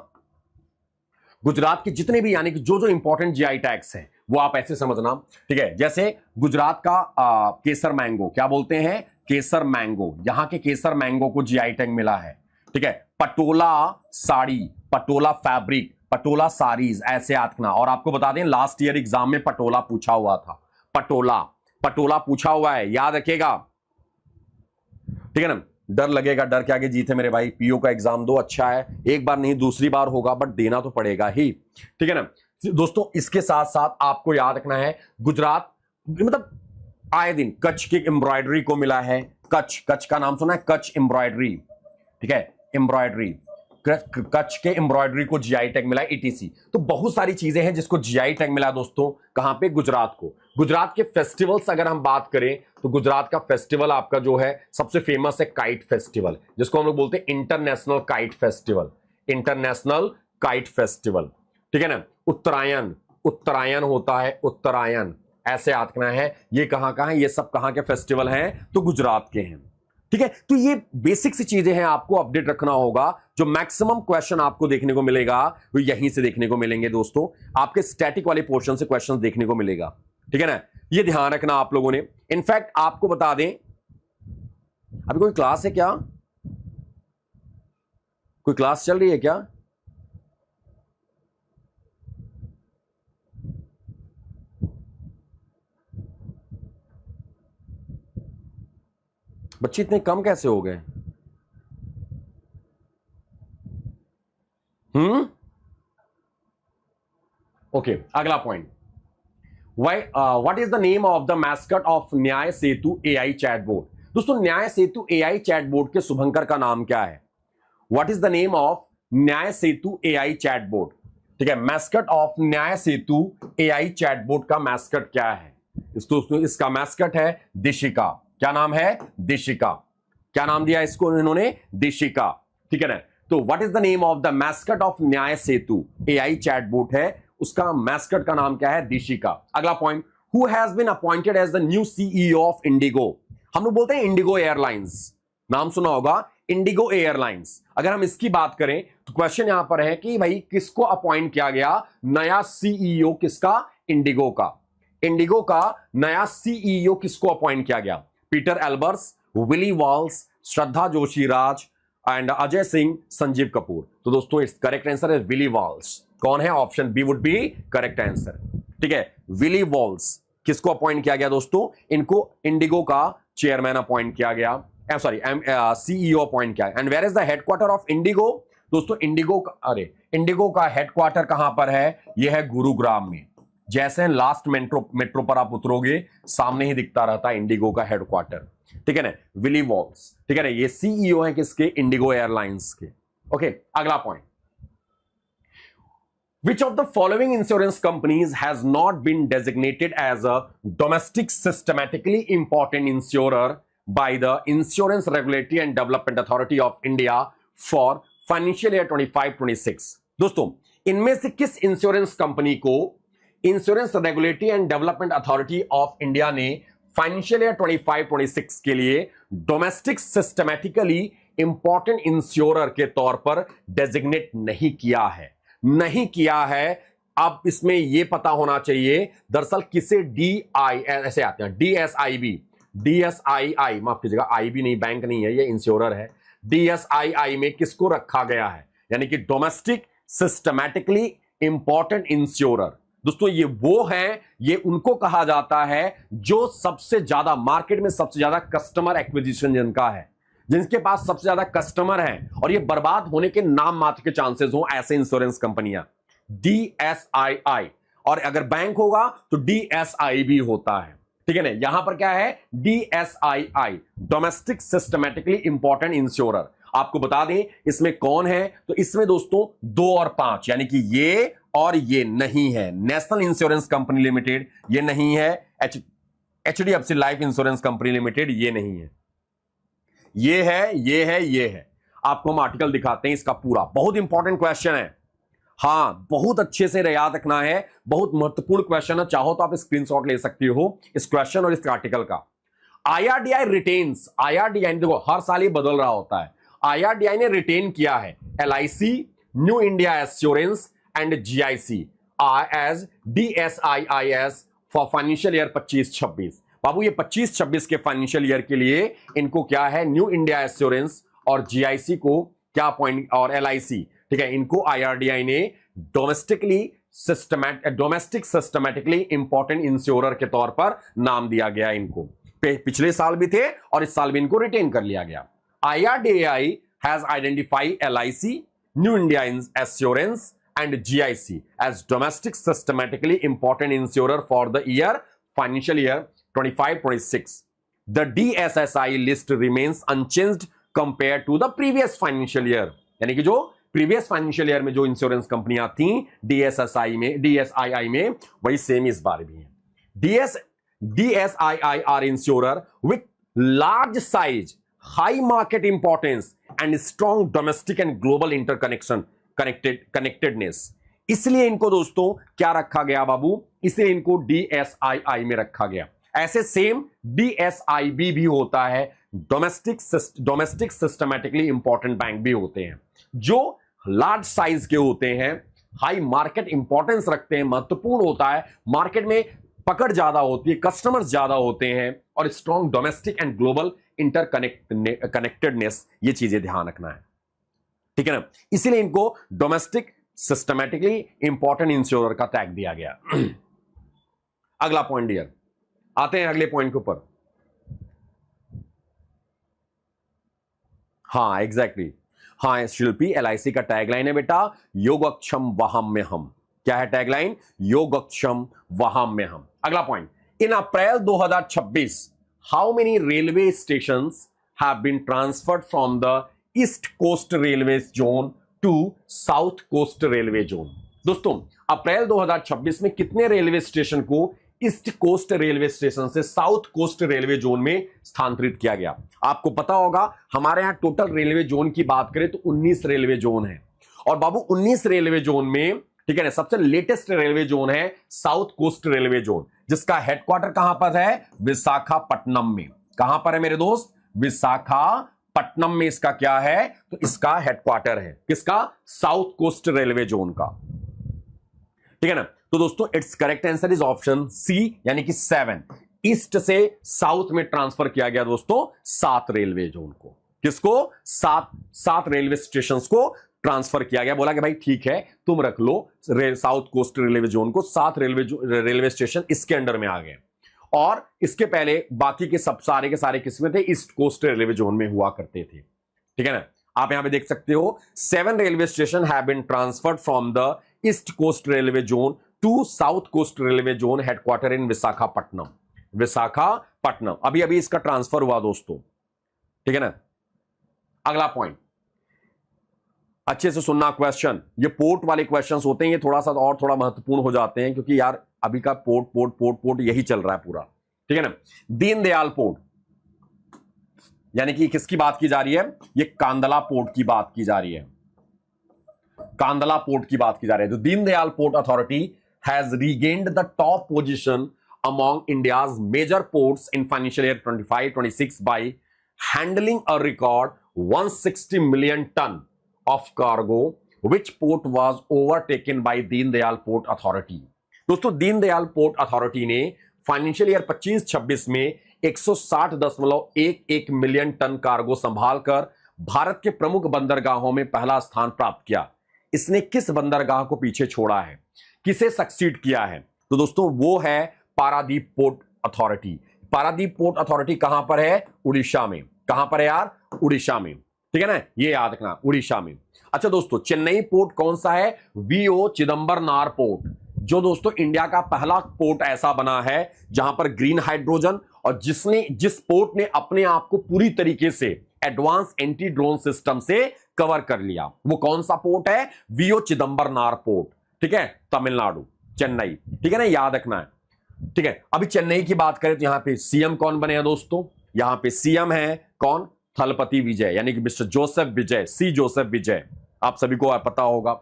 गुजरात के जितने भी यानी कि जो जो इंपॉर्टेंट जीआई टैग्स हैं वो आप ऐसे समझना, ठीक है। जैसे गुजरात का केसर मैंगो, क्या बोलते हैं? केसर मैंगो। यहां के केसर मैंगो को जीआई टैग मिला है, ठीक है। पटोला साड़ी, पटोला फैब्रिक, पटोला साड़ीज, ऐसे याद रखना। और आपको बता दें, लास्ट ईयर एग्जाम में पटोला पूछा हुआ था, पटोला, पटोला पूछा हुआ है, याद रखिएगा, ठीक है ना। डर लगेगा, डर के आगे जीत है मेरे भाई। पीओ का एग्जाम दो, अच्छा है, एक बार नहीं दूसरी बार होगा, बट देना तो पड़ेगा ही, ठीक है ना दोस्तों। इसके साथ साथ आपको याद रखना है, गुजरात मतलब आए दिन कच्छ की एम्ब्रॉयडरी को मिला है। कच्छ, कच्छ का नाम सुना है? कच्छ एम्ब्रॉयडरी, ठीक है, एम्ब्रॉयडरी, कच्छ के एम्ब्रॉयडरी को जीआई टैग मिला है, ईटीसी। तो बहुत सारी चीजें हैं जिसको जीआई टैग मिला दोस्तों, कहां पे? गुजरात को। गुजरात के फेस्टिवल्स अगर हम बात करें, तो गुजरात का फेस्टिवल आपका जो है सबसे फेमस है काइट फेस्टिवल, जिसको हम लोग बोलते हैं international kite festival, international kite festival, ठीक है ना। उत्तरायण, उत्तरायण होता है, उत्तरायण, ऐसे याद रखना है। ये कहां है? ये सब कहां के फेस्टिवल हैं? तो गुजरात के हैं। ठीक है, तो ये बेसिक सी चीजें हैं, आपको अपडेट रखना होगा। जो मैक्सिमम क्वेश्चन आपको देखने को मिलेगा वो यहीं से देखने को मिलेंगे दोस्तों, आपके स्टैटिक वाले पोर्शन से क्वेश्चन देखने को मिलेगा। ठीक है ना, ये ध्यान रखना आप लोगों ने। इनफैक्ट आपको बता दें, अभी कोई क्लास है क्या? कोई क्लास चल रही है क्या? बच्चे इतने कम कैसे हो गए? ओके, अगला point, what is the name of the mascot of न्याय सेतु एआई चैटबोट? दोस्तों, न्याय सेतु एआई चैटबोट के शुभंकर का नाम क्या है? What is the name of न्याय सेतु एआई चैटबोट? ठीक है, मैस्कट ऑफ न्याय सेतु एआई चैटबोट का मैस्कट क्या है? दोस्तों, इसका मैस्कट है दिशिका। क्या नाम है? दिशिका। क्या नाम दिया इसको इन्होंने? दिशिका। ठीक है ना, तो what is the name of the mascot of न्याय सेतु एआई चैटबोट है, उसका मैस्कट का नाम क्या है? दिशिका। अगला point, who has been appointed as the new CEO of IndiGo? हम लोग बोलते हैं इंडिगो एयरलाइंस, नाम सुना होगा, इंडिगो एयरलाइंस। अगर हम इसकी बात करें तो क्वेश्चन यहां पर है कि भाई किसको अपॉइंट किया गया नया सीईओ? किसका? इंडिगो का। इंडिगो का नया सीईओ किसको अपॉइंट किया गया? Peter Elbers, Willie Walsh, Shraddha Joshi Raj and Ajay Singh, Sanjeev Kapoor. तो दोस्तों, इस करेक्ट आंसर है विली वॉल्स। कौन है? Option B would be correct answer. ठीक है, विली वॉल्स किसको अपॉइंट किया गया दोस्तों? इनको इंडिगो का चेयरमैन अपॉइंट किया गया, सॉरी सीईओ अपॉइंट किया। And where is the headquarter of IndiGo? दोस्तों, इंडिगो का हेडक्वार्टर कहां पर है? यह है गुरुग्राम में। जैसे लास्ट मेट्रो पर आप उतरोगे, सामने ही दिखता रहता है इंडिगो का हेडक्वार्टर। ठीक है ना, विली वॉल्स। ठीक है ना, ये सीईओ है किसके? इंडिगो एयरलाइंस के। ओके, अगला point, which of the following insurance companies has not been designated as a domestic systematically important insurer by the Insurance Regulatory and Development Authority of India for financial year 25-26? दोस्तों, इनमें से किस insurance company को insurance Regulatory and Development Authority of India ने financial year 25-26 के लिए domestic systematically important insurer के तौर पर डेजिग्नेट नहीं किया है? नहीं किया है। अब इसमें यह पता होना चाहिए दरअसल किसे DI ऐसे आते हैं, DSII, माफ कीजिएगा, IB नहीं, बैंक नहीं है, ये इंश्योरर है। DSII में किसको रखा गया है? यानी कि डोमेस्टिक सिस्टमैटिकली इंपॉर्टेंट इंश्योरर। दोस्तों, ये वो है, ये उनको कहा जाता है जो सबसे ज्यादा मार्केट में सबसे ज्यादा कस्टमर एक्विजिशन जिनका है, जिनके पास सबसे ज्यादा कस्टमर हैं और ये बर्बाद होने के नाम मात्र के चांसेस हो, ऐसे इंश्योरेंस कंपनियां DSII। और अगर बैंक होगा तो DSIB होता है। ठीक है ना, यहां पर क्या है? DSII, domestic systematically important insurer. आपको बता दें इसमें कौन है, तो इसमें दोस्तों 2 और 5, यानी कि ये और ये नहीं है। नेशनल इंश्योरेंस कंपनी लिमिटेड ये नहीं है, HDFC life insurance company limited ये नहीं है, ये है, ये है, ये है। आपको हम आर्टिकल दिखाते हैं इसका पूरा, बहुत इंपॉर्टेंट क्वेश्चन है। हां, बहुत अच्छे से याद रखना है, बहुत महत्वपूर्ण क्वेश्चन है। चाहो तो आप स्क्रीनशॉट ले सकते हो इस क्वेश्चन और इस आर्टिकल का। IRDAI रिटेन्स, IRDAI देखो हर साल ये बदल रहा होता है। IRDAI ने रिटेन किया है LIC, New India Assurance and GIC as DSIIS for financial year 25-26। बाबू, ये 25-26 के फाइनेंशियल ईयर के लिए इनको क्या है? न्यू इंडिया एश्योरेंस और GIC को क्या पॉइंट, और LIC, ठीक है, इनको IRDAI ने डोमेस्टिक सिस्टमैटिकली इंपॉर्टेंट इंश्योरर के तौर पर नाम दिया गया। इनको पिछले साल भी थे और इस साल भी इनको रिटेन कर लिया गया। IRDAI has identified LIC, New India Assurance and GIC as domestic systematically important insurer for the financial year 25-26. The DSSI list remains unchanged compared to the previous financial year. यानी कि जो प्रीवियस फाइनेंशियल ईयर में जो insurance कंपनियां थी DSII में वही same इस बार भी है। DSII are insurer with large size, high market importance and strong domestic and global connectedness। इसलिए इनको दोस्तों क्या रखा गया बाबू? इसलिए इनको DSII में रखा गया। ऐसे सेम DSIB भी होता है, डोमेस्टिक सिस्टमैटिकली इंपॉर्टेंट बैंक भी होते हैं, जो लार्ज साइज के होते हैं, हाई मार्केट इंपॉर्टेंस रखते हैं, महत्वपूर्ण होता है, मार्केट में पकड़ ज्यादा होती है, कस्टमर्स ज्यादा होते हैं, और strong domestic and global connectedness, ये चीजें ध्यान रखना है, ठीक है ना। इसीलिए इनको डोमेस्टिक सिस्टमैटिकली इंपॉर्टेंट इंश्योरर का टैग दिया गया। अगला पॉइंट डियर, आते हैं अगले पॉइंट के ऊपर। हाँ एग्जैक्टली, हाँ शिल्पी, एलआईसी का टैगलाइन है बेटा, योगक्षम वहाम में हम। क्या है टैगलाइन? योगक्षम वहाम में हम। अगला point, in April 2026 how many railway stations have been transferred from the east coast railway zone to south coast railway zone. दोस्तों अप्रैल 2026 में कितने रेलवे स्टेशन को ईस्ट कोस्ट रेलवे स्टेशन से साउथ कोस्ट रेलवे जोन में स्थानांतरित किया गया? आपको पता होगा हमारे यहां टोटल रेलवे जोन की बात करें तो 19 रेलवे जोन है, और बाबू 19 रेलवे जोन में, ठीक है ना, सबसे लेटेस्ट रेलवे जोन है साउथ कोस्ट रेलवे जोन, जिसका हेडक्वार्टर कहां पर है? विशाखापट्टनम में। कहां पर है मेरे दोस्त? विशाखापट्टनम में इसका क्या है? तो इसका हेडक्वार्टर है किसका? साउथ कोस्ट रेलवे जोन का, ठीक है ना। तो दोस्तों it's correct answer is option C, यानी कि 7। ईस्ट से साउथ में ट्रांसफर किया गया दोस्तों 7 रेलवे जोन को। किसको? 7 रेलवे स्टेशन को ट्रांसफर किया गया। बोला कि भाई ठीक है तुम रख लो साउथ कोस्ट रेलवे जोन को, 7 रेलवे स्टेशन इसके अंडर में आ गए, और इसके पहले बाकी के सब सारे के सारे किस्में थे ईस्ट कोस्ट रेलवे जोन में हुआ करते थे, ठीक है ना। आप यहां पे देख सकते हो 7 railway station have been transferred from the east coast railway zone to south coast railway zone, headquarter in Visakhapatnam. Visakhapatnam अभी अभी इसका ट्रांसफर हुआ दोस्तों, ठीक है ना। अगला पॉइंट अच्छे से सुनना क्वेश्चन, ये पोर्ट वाले क्वेश्चंस होते हैं, ये थोड़ा सा और थोड़ा महत्वपूर्ण हो जाते हैं, क्योंकि यार अभी का पोर्ट यही चल रहा है पूरा, ठीक है ना। दीनदयाल पोर्ट, यानी कि किसकी बात की जा रही है? ये कांदला पोर्ट की बात की जा रही है, कांदला पोर्ट की बात की जा रही है। तो Deendayal port authority has regained the top position among India's major ports in financial year 25-26 by handling a record 160 million ton of cargo, which port was overtaken by Deendayal port authority. दोस्तों दीनदयाल पोर्ट अथॉरिटी ने financial year 25-26 में 160.11 million ton cargo संभाल कर भारत के प्रमुख बंदरगाहों में पहला स्थान प्राप्त किया। इसने किस बंदरगाह को पीछे छोड़ा है? किसे सक्सीड किया है? तो दोस्तों वो है Paradip port authority. Paradip port authority कहां पर है? उड़ीसा में। कहां पर है यार? उड़ीसा में, ठीक है ना, ये याद रखना, उड़ीसा में। अच्छा दोस्तों चेन्नई पोर्ट कौन सा है? वीओ चिदंबरनार पोर्ट, जो दोस्तों इंडिया का पहला पोर्ट ऐसा बना है जहां पर ग्रीन हाइड्रोजन, और जिस पोर्ट ने अपने आप को पूरी तरीके से एडवांस एंटी ड्रोन सिस्टम से कवर कर लिया। वो कौन सा पोर्ट है? वीओ चिदंबरनार पोर्ट, ठीक है, तमिलनाडु, चेन्नई, ठीक है ना, याद रखना है, ठीक है। अभी चेन्नई की बात करें तो यहां पे सीएम कौन बने हैं दोस्तों? यहां पे सीएम है कौन? थलपति विजय, यानी कि मिस्टर जोसेफ विजय, सी जोसेफ विजय, आप सभी को पता होगा।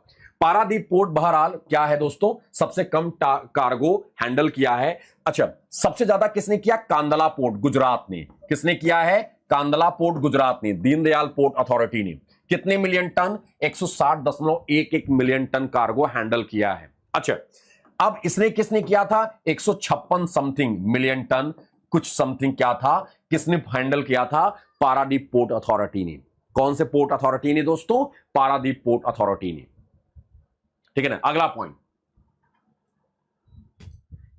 पारादीप पोर्ट बहरहाल क्या है दोस्तों? सबसे कम कार्गो हैंडल किया है। अच्छा सबसे ज्यादा किसने किया? कांदला पोर्ट गुजरात ने। किसने किया है? कांदला पोर्ट गुजरात ने, दीनदयाल पोर्ट अथॉरिटी ने। कितने million ton? 160.11 million ton cargo handle किया है। अच्छा अब इसने किसने किया था? 156 समथिंग मिलियन टन कुछ समथिंग क्या था, किसने हैंडल किया था? पारादीप पोर्ट अथॉरिटी ने। कौन से पोर्ट अथॉरिटी ने दोस्तों? पारादीप पोर्ट अथॉरिटी ने, ठीक है ना। अगला पॉइंट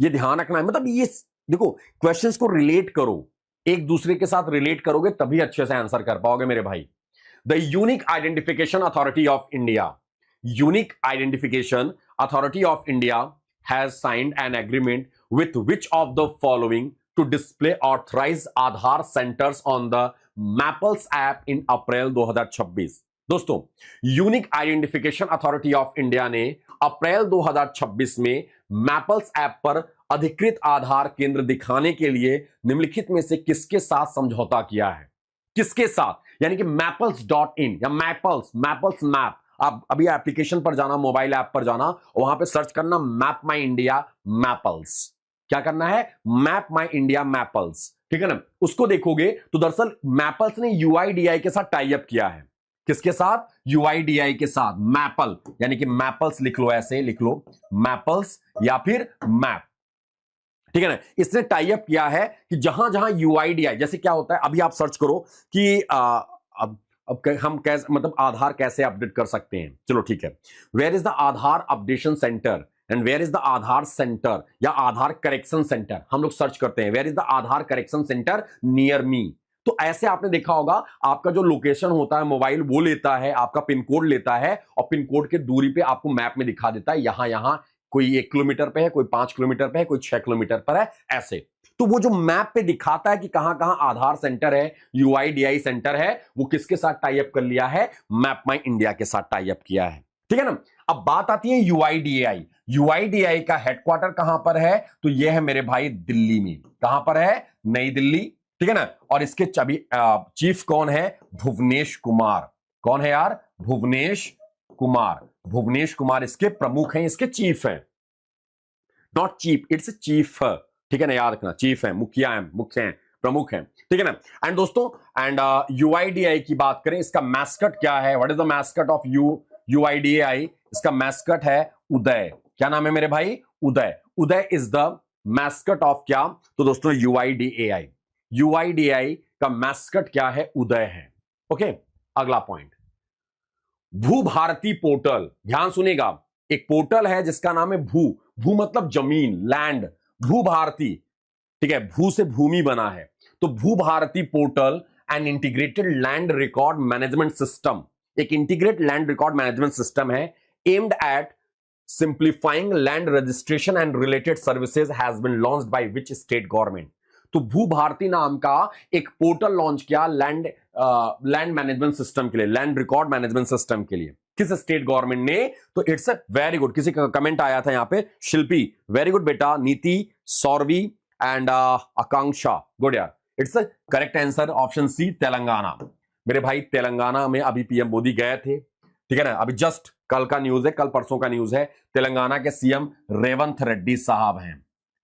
ये ध्यान रखना है, मतलब ये देखो क्वेश्चंस को रिलेट करो, एक दूसरे के साथ रिलेट करोगे तभी अच्छे से आंसर कर पाओगे मेरे भाई। The Unique Identification Authority of India, Unique Identification Authority of India has signed an agreement with which of the following to display authorise Aadhaar centres on the Mappls app in April 2026। दोस्तों Unique Identification Authority of India ने April 2026 में Maples app पर अधिकृत आधार केंद्र दिखाने के लिए निम्नलिखित में से किसके साथ समझौता किया है? किसके साथ? यानी कि मैपल्स.in या मैपल्स मैप, आप अभी एप्लीकेशन पर जाना, मोबाइल ऐप पर जाना, वहां पे सर्च करना मैप माई इंडिया मैपल्स। क्या करना है? मैप माई इंडिया मैपल्स, ठीक है ना। उसको देखोगे तो दरअसल मैपल्स ने यूआईडीआई के साथ टाई अप किया है। किसके साथ? यूआईडीआई के साथ। मैपल यानी कि मैपल्स लिख लो, ऐसे लिख लो, मैपल्स या फिर मैप, ठीक है ना। इसने टाई अप किया है कि जहां जहां यूआईडीआई, जैसे क्या होता है, अभी आप सर्च करो कि अब हम कैसे, मतलब आधार कैसे अपडेट कर सकते हैं। चलो ठीक है, where is the Aadhaar updation centre and where is the Aadhaar centre या आधार करेक्शन सेंटर, हम लोग सर्च करते हैं where is the Aadhaar correction centre near me. तो ऐसे आपने देखा होगा, आपका जो लोकेशन होता है मोबाइल वो लेता है, आपका पिन कोड लेता है और पिन कोड के दूरी पे आपको मैप में दिखा देता है, यहां यहां कोई 1 किलोमीटर पे है, कोई 5 किलोमीटर पे है, कोई 6 किलोमीटर पर है, ऐसे। तो वो जो मैप पे दिखाता है कि कहां कहां आधार सेंटर है, यूआईडीआई सेंटर है, वो किसके साथ टाई अप कर लिया है? मैप माई इंडिया के साथ टाई अप किया है, ठीक है ना। अब बात आती है यूआईडीआई। यूआईडीआई का हेडक्वार्टर कहां पर है? तो ये है मेरे भाई दिल्ली में। कहां पर है? नई दिल्ली, ठीक है ना। और इसके चीफ कौन है? भुवनेश कुमार। कौन है यार? भुवनेश कुमार। भुवनेश कुमार इसके प्रमुख हैं, इसके चीफ हैं, नॉट चीफ, इट्स चीफ, ठीक है ना, याद रखना, चीफ है, मुखिया है, मुख्य हैं, प्रमुख हैं, ठीक है ना। एंड दोस्तों, एंड यूआईडीआई की बात करें, इसका मैस्कट क्या है? What is the mascot of UIDAI? इसका मैस्कट है उदय। क्या नाम है मेरे भाई? उदय। उदय इज द मैस्कट ऑफ क्या? तो दोस्तों यूआईडीएआई, यूआईडीआई का मैस्कट क्या है? उदय है। ओके, अगला पॉइंट, भू भारती पोर्टल। ध्यान सुनेगा, एक पोर्टल है जिसका नाम है भू, भू मतलब जमीन, लैंड, भू भारती, ठीक है, भू से भूमि बना है, तो Bhu Bharati portal and integrated land record management system, एक integrate land record management system है, aimed at simplifying land registration and related services has been launched by which state government. तो भू भारती नाम का एक पोर्टल लॉन्च किया लैंड मैनेजमेंट सिस्टम के लिए, land record management system के लिए। किस स्टेट गवर्नमेंट ने? तो इट्स अ वेरी गुड, किसी का कमेंट आया था यहां पे, शिल्पी, वेरी गुड बेटा, नीति, सौरवी एंड आकांक्षा, गुड यार, it's a correct answer option C, Telangana. मेरे भाई तेलंगाना में अभी पीएम मोदी गए थे, ठीक है ना, अभी जस्ट कल का न्यूज है, कल परसों का न्यूज है, तेलंगाना के सीएम रेवंत रेड्डी साहब हैं,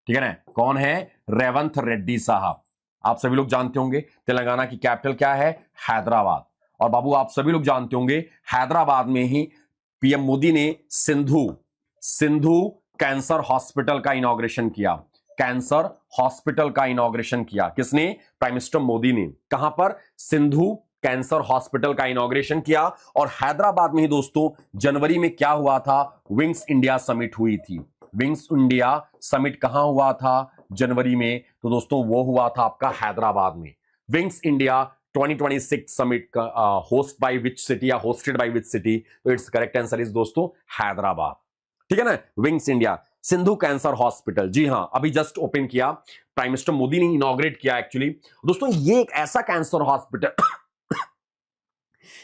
ठीक है ना। कौन है? रेवंत रेड्डी साहब। आप सभी लोग जानते होंगे तेलंगाना की कैपिटल क्या है? हैदराबाद। और बाबू आप सभी लोग जानते होंगे हैदराबाद में ही पीएम मोदी ने सिंधु कैंसर हॉस्पिटल का इनॉग्रेशन किया, कैंसर हॉस्पिटल का इनॉग्रेशन किया। किसने? प्राइम मिनिस्टर मोदी ने। कहां पर? सिंधु कैंसर हॉस्पिटल का इनॉग्रेशन किया। और हैदराबाद में ही दोस्तों जनवरी में क्या हुआ था? विंग्स इंडिया समिट हुई थी। विंग्स इंडिया समिट कहां हुआ था? जनवरी में। तो दोस्तों वो हुआ था आपका हैदराबाद में। विंग्स इंडिया 2026 समिट का होस्ट बाय विच सिटी या होस्टेड बाय विच सिटी? तो इट्स करेक्ट आंसर इज दोस्तों हैदराबाद, ठीक है ना। Wings India, Sindhu cancer hospital, जी हां, अभी जस्ट ओपन किया, प्राइम मिनिस्टर मोदी ने इनॉग्रेट किया एक्चुअली। दोस्तों ये एक ऐसा कैंसर हॉस्पिटल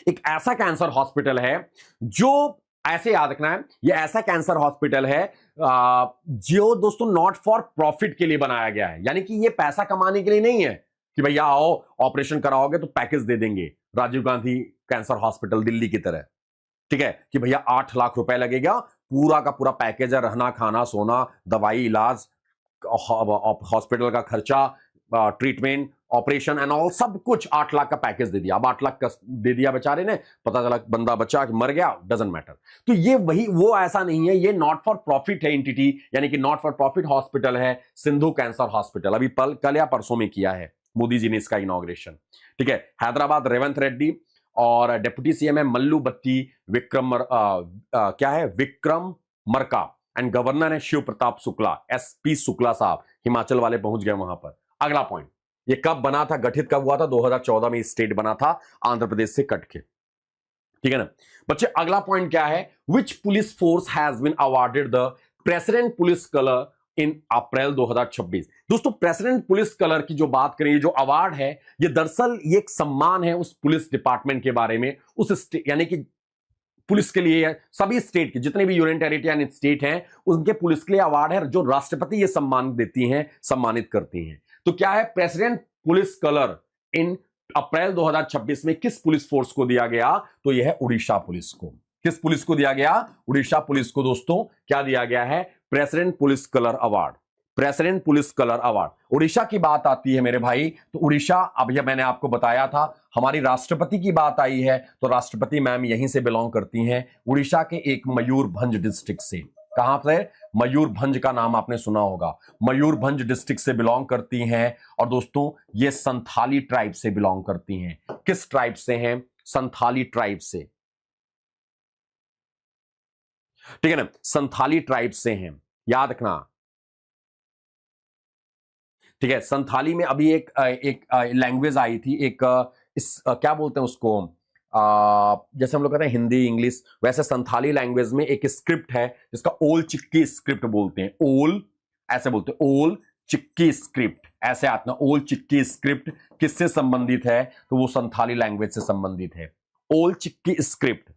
एक ऐसा कैंसर हॉस्पिटल है जो, ऐसे याद रखना है, ये ऐसा कैंसर हॉस्पिटल है जो दोस्तों नॉट फॉर प्रॉफिट के लिए बनाया गया है। यानी कि ये पैसा कमाने के लिए नहीं है कि भैया आओ ऑपरेशन कराओगे तो पैकेज दे देंगे, राजीव गांधी कैंसर हॉस्पिटल दिल्ली की तरह, ठीक है, कि भैया 8 लाख रुपए लगेगा, पूरा का पूरा पैकेज है, रहना खाना सोना दवाई इलाज हॉस्पिटल का खर्चा, ट्रीटमेंट ऑपरेशन एंड ऑल, सब कुछ 8 लाख का पैकेज दे दिया। अब 8 लाख का दे दिया बेचारे ने, पता चला बंदा बचा कि मर गया, डजंट मैटर। तो ये वही वो ऐसा नहीं है, ये नॉट फॉर प्रॉफिट है एंटिटी, यानी कि नॉट फॉर प्रॉफिट हॉस्पिटल है सिंधु कैंसर हॉस्पिटल। अभी कल या परसों में किया है मोदी जी ने इसका इनॉग्रेशन, ठीक है। हैदराबाद रेवंत रेड्डी और डिप्टी सीएम है मल्लू बत्ती क्या है, विक्रम मरका, एंड गवर्नर है शिव प्रताप शुक्ला, एसपी शुक्ला साहब, हिमाचल वाले पहुंच गए वहां पर। अगला पॉइंट, ये कब बना था, गठित कब हुआ था? 2014 में स्टेट बना था आंध्र प्रदेश से कट के, ठीक है ना बच्चे। अगला पॉइंट क्या है? Which police force has been awarded the president police colour in April 2026? दोस्तों प्रेसिडेंट पुलिस कलर की जो बात करें, जो अवार्ड है, ये दरअसल ये एक सम्मान है उस पुलिस डिपार्टमेंट के बारे में, उस यानी कि पुलिस के लिए, सभी स्टेट के जितने भी यूनियन टेरिटरी स्टेट हैं उनके पुलिस के लिए अवार्ड है, जो राष्ट्रपति ये सम्मान देती हैं, सम्मानित करती हैं। तो क्या है? President police colour in April 2026 में किस पुलिस फोर्स को दिया गया? तो यह है उड़ीसा पुलिस को। किस पुलिस को दिया गया? उड़ीसा पुलिस को दोस्तों क्या दिया गया है? President police colour award. President police colour award. Orissa की बात आती है मेरे भाई, तो उड़ीसा, अब यह मैंने आपको बताया था। हमारी राष्ट्रपति की बात आई है तो राष्ट्रपति मैम यहीं से बिलोंग करती हैं, उड़ीसा के एक मयूरभंज डिस्ट्रिक्ट से। कहां से? मयूरभंज का नाम आपने सुना होगा, मयूरभंज डिस्ट्रिक्ट से बिलोंग करती हैं। और दोस्तों ये संथाली ट्राइब से बिलोंग करती हैं। किस ट्राइब से हैं? संथाली ट्राइब से, ठीक है ना, संथाली ट्राइब से हैं, याद रखना, ठीक है। संथाली में अभी एक लैंग्वेज आई थी, एक क्या बोलते हैं उसको, जैसे हम लोग कहते हैं हिंदी इंग्लिश, वैसे संथाली लैंग्वेज में एक स्क्रिप्ट है जिसका ओल चिक्की स्क्रिप्ट बोलते हैं। ओल ऐसे बोलते हैं, ओल चिक्की स्क्रिप्ट, ऐसे आता है। ओल चिक्की स्क्रिप्ट किससे संबंधित है? तो वो संथाली लैंग्वेज से संबंधित है, ओल चिक्की स्क्रिप्ट,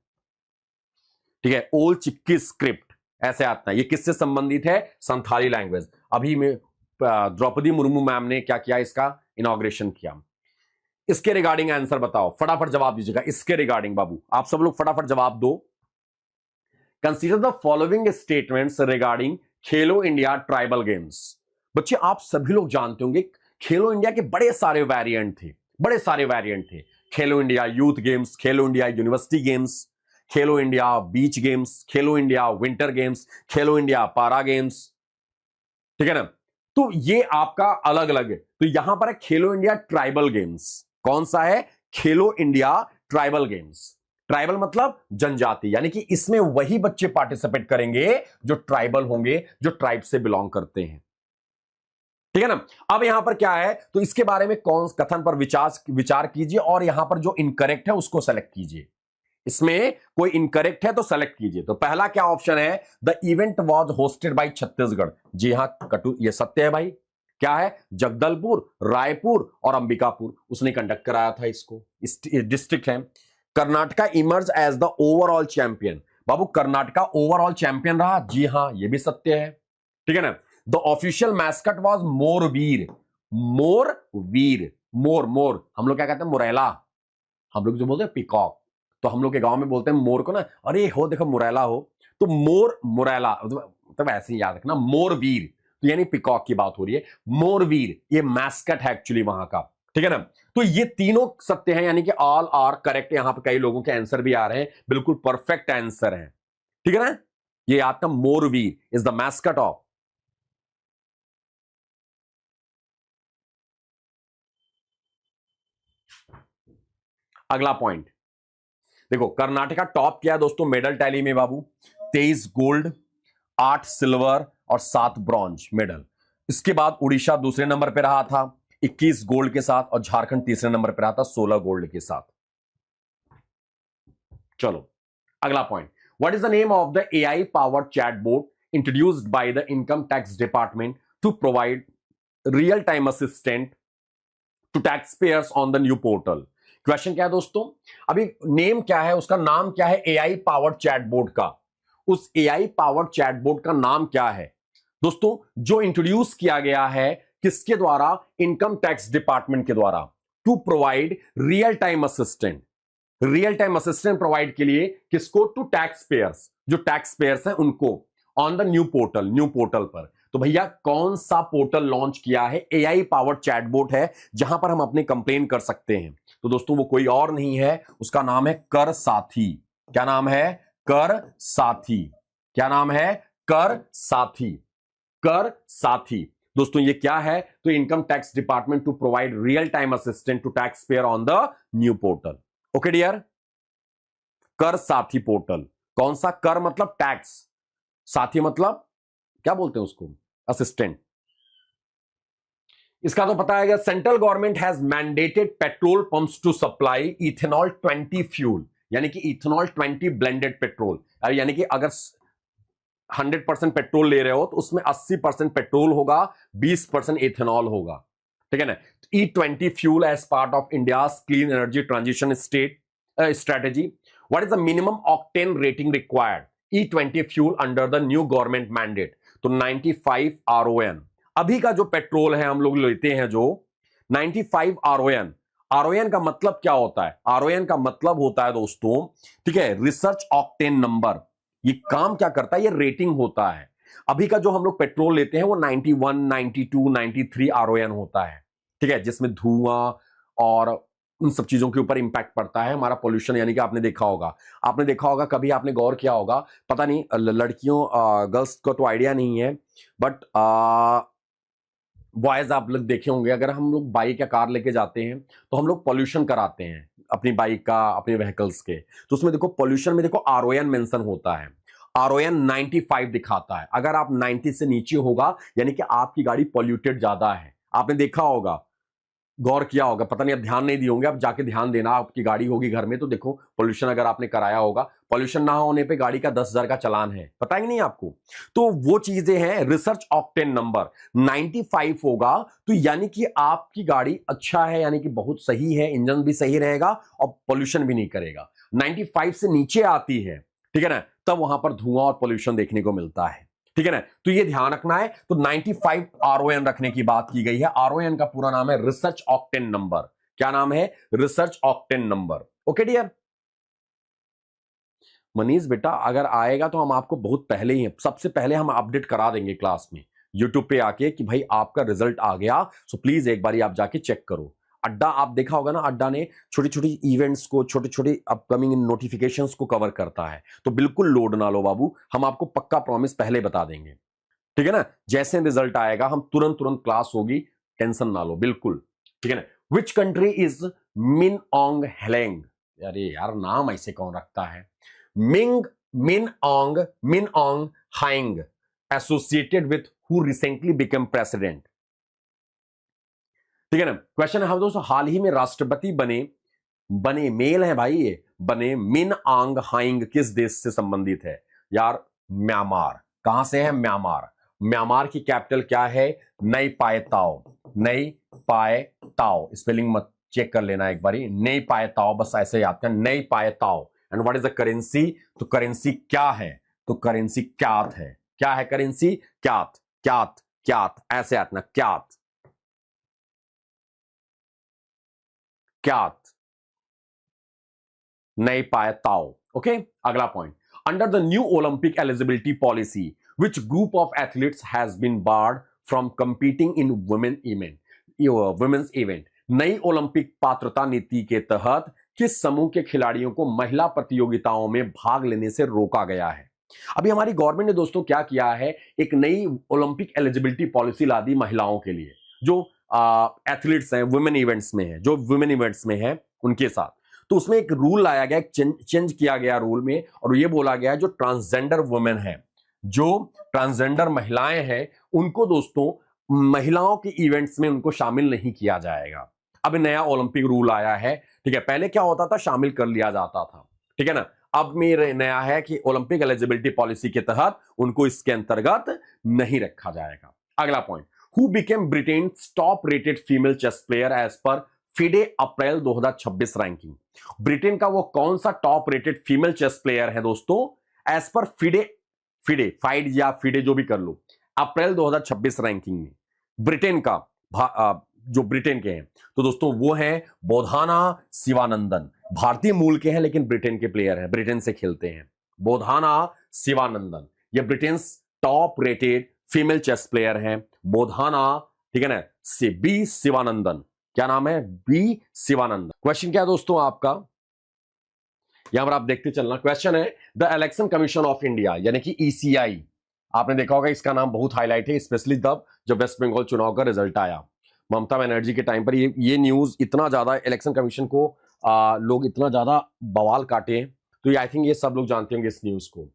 ठीक है। ओल चिक्की स्क्रिप्ट ऐसे आता है। ये किससे संबंधित है? संथाली लैंग्वेज। अभी में द्रौपदी मुर्मू मैम ने क्या किया? इसका इनॉग्रेशन किया। इसके रिगार्डिंग आंसर बताओ, फटाफट जवाब दीजिएगा इसके रिगार्डिंग। बाबू आप सब लोग फटाफट जवाब दो। Consider the following statements regarding Khelo India tribal games. बच्चे आप सभी लोग जानते होंगे खेलो इंडिया के बड़े सारे वेरिएंट थे, बड़े सारे वेरिएंट थे। खेलो इंडिया यूथ गेम्स, खेलो इंडिया यूनिवर्सिटी गेम्स, खेलो इंडिया बीच गेम्स, खेलो इंडिया विंटर गेम्स, खेलो इंडिया पारा गेम्स, ठीक है ना। तो ये आपका अलग अलग है। तो यहां पर है खेलो इंडिया ट्राइबल गेम्स। कौन सा है? खेलो इंडिया ट्राइबल गेम्स। ट्राइबल मतलब जनजाति, यानी कि इसमें वही बच्चे पार्टिसिपेट करेंगे जो ट्राइबल होंगे, जो ट्राइब से बिलोंग करते हैं, ठीक है ना। अब यहां पर क्या है, तो इसके बारे में कौन कथन पर विचार कीजिए और यहां पर जो इनकरेक्ट है उसको सेलेक्ट कीजिए। इसमें कोई इनकरेक्ट है तो सेलेक्ट कीजिए। तो पहला क्या ऑप्शन है? The event was hosted by Chhattisgarh. जी हां, कटु ये सत्य है भाई। क्या है? जगदलपुर, रायपुर और अंबिकापुर उसने कंडक्ट कराया था इसको, इस डिस्ट्रिक्ट है। Karnataka emerge as the overall champion. बाबू कर्नाटका ओवरऑल चैंपियन रहा। जी हां, ये भी सत्य है, ठीक है ना। The official mascot was Morveer. Morveer, मोर, मोर हम लोग क्या कहते हैं? मुरैला। हम लोग जो बोलते हैं पिकॉक, तो हम लोग के गांव में बोलते हैं मोर को ना, अरे हो देखो मुरैला हो, तो मोर मुरैला, मतलब ऐसे ही याद रखना। मोरवीर तो यानी पिकॉक की बात हो रही है। मोरवीर ये मैस्कट है एक्चुअली वहां का, ठीक है ना। तो ये तीनों सत्य हैं, यानी कि ऑल आर करेक्ट। यहां पर कई लोगों के आंसर भी आ रहे हैं, बिल्कुल परफेक्ट आंसर है, ठीक है ना। ये आपका मोरवीर इज द मैस्कट ऑफ। अगला पॉइंट देखो, कर्नाटका टॉप किया दोस्तों मेडल टैली में बाबू, 23 गोल्ड, 8 सिल्वर और 7 ब्रॉन्ज मेडल। इसके बाद उड़ीसा दूसरे नंबर पे रहा था 21 गोल्ड के साथ, और झारखंड तीसरे नंबर पे रहा था 16 गोल्ड के साथ। चलो अगला point, what is the name of the AI powered chatbot introduced by the income tax department to provide real time assistant to tax payers on the new portal. Question क्या है दोस्तों? अभी नेम क्या है, उसका नाम क्या है एआई पावर्ड चैटबॉट का? उस एआई पावर्ड चैटबॉट का नाम क्या है दोस्तों, जो इंट्रोड्यूस किया गया है किसके द्वारा? इनकम टैक्स डिपार्टमेंट के द्वारा, to provide real time assistant. Real time assistant provide के लिए किसको? टू टैक्स पेयर्स, जो टैक्स पेयर्स हैं उनको, on the new portal, new portal पर। तो भैया कौन सा पोर्टल लॉन्च किया है? एआई पावर्ड चैटबॉट है, जहां पर हम अपनी कंप्लेन कर सकते हैं। तो दोस्तों वो कोई और नहीं है, उसका नाम है कर साथी। क्या नाम है? कर साथी। क्या नाम है? कर साथी। कर साथी दोस्तों ये क्या है? तो income tax department to provide real time assistant to tax payer on the new portal. Okay dear, Kar Saathi portal. कौन सा? कर मतलब टैक्स, साथी मतलब क्या बोलते हैं उसको? असिस्टेंट। इसका तो पता है, central government has mandated petrol pumps to supply ethanol 20 fuel, यानी कि इथेनॉल 20 ब्लेंडेड पेट्रोल। यानी कि अगर 100% पेट्रोल ले रहे हो तो उसमें 80% पेट्रोल होगा, 20% इथेनॉल होगा, ठीक है ना। E20 fuel as part of India clean energy transition strategy. What is the minimum octane rating required E20 fuel under the new government mandate? तो 95 RON। अभी का जो पेट्रोल है हम लोग लेते हैं जो 95 RON। RON का मतलब क्या होता है? RON का मतलब होता है दोस्तों, ठीक है, रिसर्च ऑक्टेन नंबर। ये काम क्या करता है? ये रेटिंग होता है। अभी का जो हम लोग पेट्रोल लेते हैं वो 91, 92, 93 RON होता है, ठीक है, जिसमें धुआं और उन सब चीजों के ऊपर इंपैक्ट पड़ता है हमारा पोल्यूशन। यानी कि आपने देखा होगा कभी आपने गौर किया होगा, पता नहीं लड़कियों गर्ल्स को तो आइडिया नहीं है, बट बॉयज आप लोग देखे होंगे, अगर हम लोग बाइक या कार लेके जाते हैं तो हम लोग पॉल्यूशन कराते हैं अपनी बाइक का, अपने व्हीकल्स के, तो उसमें देखो पॉल्यूशन में देखो RON मेंशन होता है, RON 95 दिखाता है। अगर आप 90 से नीचे होगा यानी कि आपकी गाड़ी पॉल्यूटेड ज्यादा है। आपने देखा होगा, गौर किया होगा, पता नहीं आप ध्यान नहीं दिए होंगे, आप जाके ध्यान देना, आपकी गाड़ी होगी घर में तो देखो पोल्यूशन अगर आपने कराया होगा, पोल्यूशन ना होने पे गाड़ी का 10,000 का चालान है, पता ही नहीं आपको। तो वो चीजें हैं। रिसर्च ऑक्टेन नंबर 95 होगा तो यानी कि आपकी गाड़ी अच्छा है, यानी कि बहुत सही है, इंजन भी सही रहेगा और पोल्यूशन भी नहीं करेगा। 95 से नीचे आती है, ठीक है ना, तब वहां पर धुआं और पोल्यूशन देखने को मिलता है, ठीक है ना। तो ये ध्यान रखना है। तो 95 RON रखने की बात की गई है। RON का पूरा नाम है रिसर्च ऑक्टेन नंबर। क्या नाम है? Research octane number. Okay dear Manish बेटा, अगर आएगा तो हम आपको बहुत पहले ही, सबसे पहले हम अपडेट करा देंगे क्लास में यूट्यूब पे आके कि भाई आपका रिजल्ट आ गया, सो प्लीज एक बारी आप जाके चेक करो। अड्डा आप देखा होगा ना, अड्डा ने छोटी छोटी इवेंट्स को, छोटे छोटे अपकमिंग नोटिफिकेशंस को कवर करता है, तो बिल्कुल लोड ना लो बाबू, हम आपको पक्का प्रॉमिस पहले बता देंगे, ठीक है ना। जैसे रिजल्ट आएगा हम तुरंत तुरंत क्लास होगी, टेंशन ना लो, बिल्कुल, ठीक है ना। विच कंट्री इज मिन ओंग हेलेंग? अरे यार नाम ऐसे कौन रखता है? Min Aung Hlaing associated with who recently become president, ठीक है ना। क्वेश्चन है हम दोस्तों, हाल ही में राष्ट्रपति बने मेल है भाई, ये बने मिन आंग हाइंग किस देश से संबंधित है? यार म्यांमार। कहां से है? म्यांमार। म्यांमार की कैपिटल क्या है? नई पाए ताओ। नई पाए ताओ, स्पेलिंग मत चेक कर लेना एक बारी, नई पाए ताओ, बस ऐसे याद कर, नई पाए ताओ। And what is the currency? तो करेंसी क्या है? तो करेंसी क्यात है। क्या है करेंसी? क्यात। क्यात क्यात ऐसे आतना, क्यात क्यात, नई पाए ताओ। ओके, अगला point, under the new Olympic eligibility policy which group of athletes has been barred from competing in women's event. नई ओलंपिक पात्रता नीति के तहत किस समूह के खिलाड़ियों को महिला प्रतियोगिताओं में भाग लेने से रोका गया है? अभी हमारी गवर्नमेंट ने दोस्तों क्या किया है, एक नई ओलंपिक एलिजिबिलिटी पॉलिसी ला दी महिलाओं के लिए, जो एथलीट्स हैं, वुमेन इवेंट्स में है, जो वुमेन इवेंट्स में है उनके साथ। तो उसमें एक रूल लाया गया, एक चेंज किया गया रूल में, और ये बोला गया जो ट्रांसजेंडर वुमेन है, जो ट्रांसजेंडर महिलाएं हैं, उनको दोस्तों महिलाओं के इवेंट्स में उनको शामिल नहीं किया जाएगा। अब नया ओलंपिक रूल आया है, ठीक है। पहले क्या होता था, शामिल कर लिया जाता था, ठीक है ना। अब मेरे नया है कि ओलंपिक एलिजिबिलिटी पॉलिसी के तहत उनको इसके अंतर्गत नहीं रखा जाएगा। अगला point, who became Britain's top rated female chess player as per FIDE April 2026 ranking. Britain का वो कौन सा top rated female chess player है दोस्तों, एज पर फिडे फाइड या फिडे जो भी कर लो, अप्रैल 2026 रैंकिंग में ब्रिटेन का जो ब्रिटेन के हैं, तो दोस्तों वो हैं बोधाना शिवानंदन। भारतीय मूल के हैं लेकिन ब्रिटेन के प्लेयर हैं, ब्रिटेन से खेलते हैं। बोधाना शिवानंदन, ये Britain top rated female chess player हैं, बोधाना, ठीक है ना, से बी शिवानंदन। क्या नाम है? बी शिवानंदन। क्वेश्चन क्या है दोस्तों आपका, यहां पर आप देखते चलना। क्वेश्चन है, the election commission of India यानी कि ECI, आपने देखा होगा इसका नाम बहुत हाईलाइट है, स्पेशली तब जब वेस्ट बंगाल चुनाव का रिजल्ट आया, ममता बनर्जी के टाइम पर ये न्यूज इतना ज्यादा, इलेक्शन कमीशन को लोग इतना ज्यादा बवाल काटे, तो आई थिंक ये सब लोग जानते होंगे इस न्यूज को।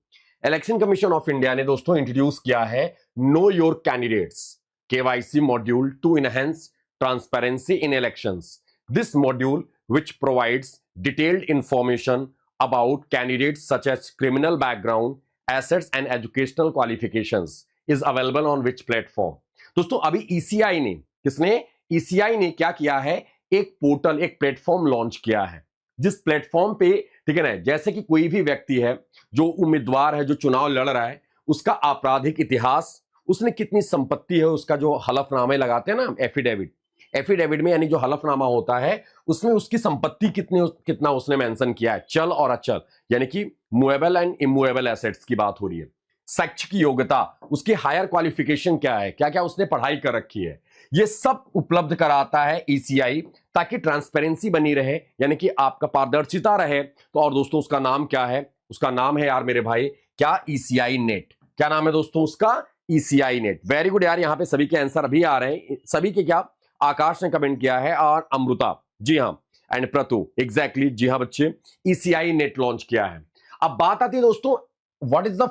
इलेक्शन कमीशन ऑफ इंडिया ने दोस्तों इंट्रोड्यूस किया है know your candidates KYC module to enhance transparency in elections. This module which provides detailed information about candidates such as criminal background, assets and educational qualifications is available on which platform? दोस्तों अभी ECI ने, किसने? ECI ने क्या किया है, एक portal, एक प्लेटफॉर्म लॉन्च किया है, जिस प्लेटफॉर्म पे, ठीक है ना, जैसे कि कोई भी व्यक्ति है जो उम्मीदवार है, जो चुनाव लड़ रहा है, उसका आपराधिक इतिहास, उसने कितनी संपत्ति है, उसका जो हलफनामे लगाते हैं ना, एफिडेविट में, यानी जो हलफनामा होता है उसमें उसकी संपत्ति कितना उसने मेंशन किया है, चल और अचल, यानी कि मूवेबल एंड इमूवेबल एसेट्स की बात हो रही है। शैक्षिक योग्यता, उसकी हायर क्वालिफिकेशन क्या है, क्या क्या उसने पढ़ाई कर रखी है, ये सब उपलब्ध कराता है ईसीआई, ताकि ट्रांसपेरेंसी बनी रहे, यानी कि आपका पारदर्शिता रहे। तो और दोस्तों उसका नाम क्या है? उसका नाम है यार मेरे भाई, क्या? ECI net. क्या नाम है दोस्तों उसका? ECI net. वेरी गुड यार, यहां पे सभी के आंसर अभी आ रहे हैं। सभी के क्या? आकाश ने कमेंट किया है और अमृता, जी हां, एंड प्रतु, एग्जैक्टली, जी हां बच्चे, ईसीआई नेट लॉन्च किया है। अब बात आती है दोस्तों, what is the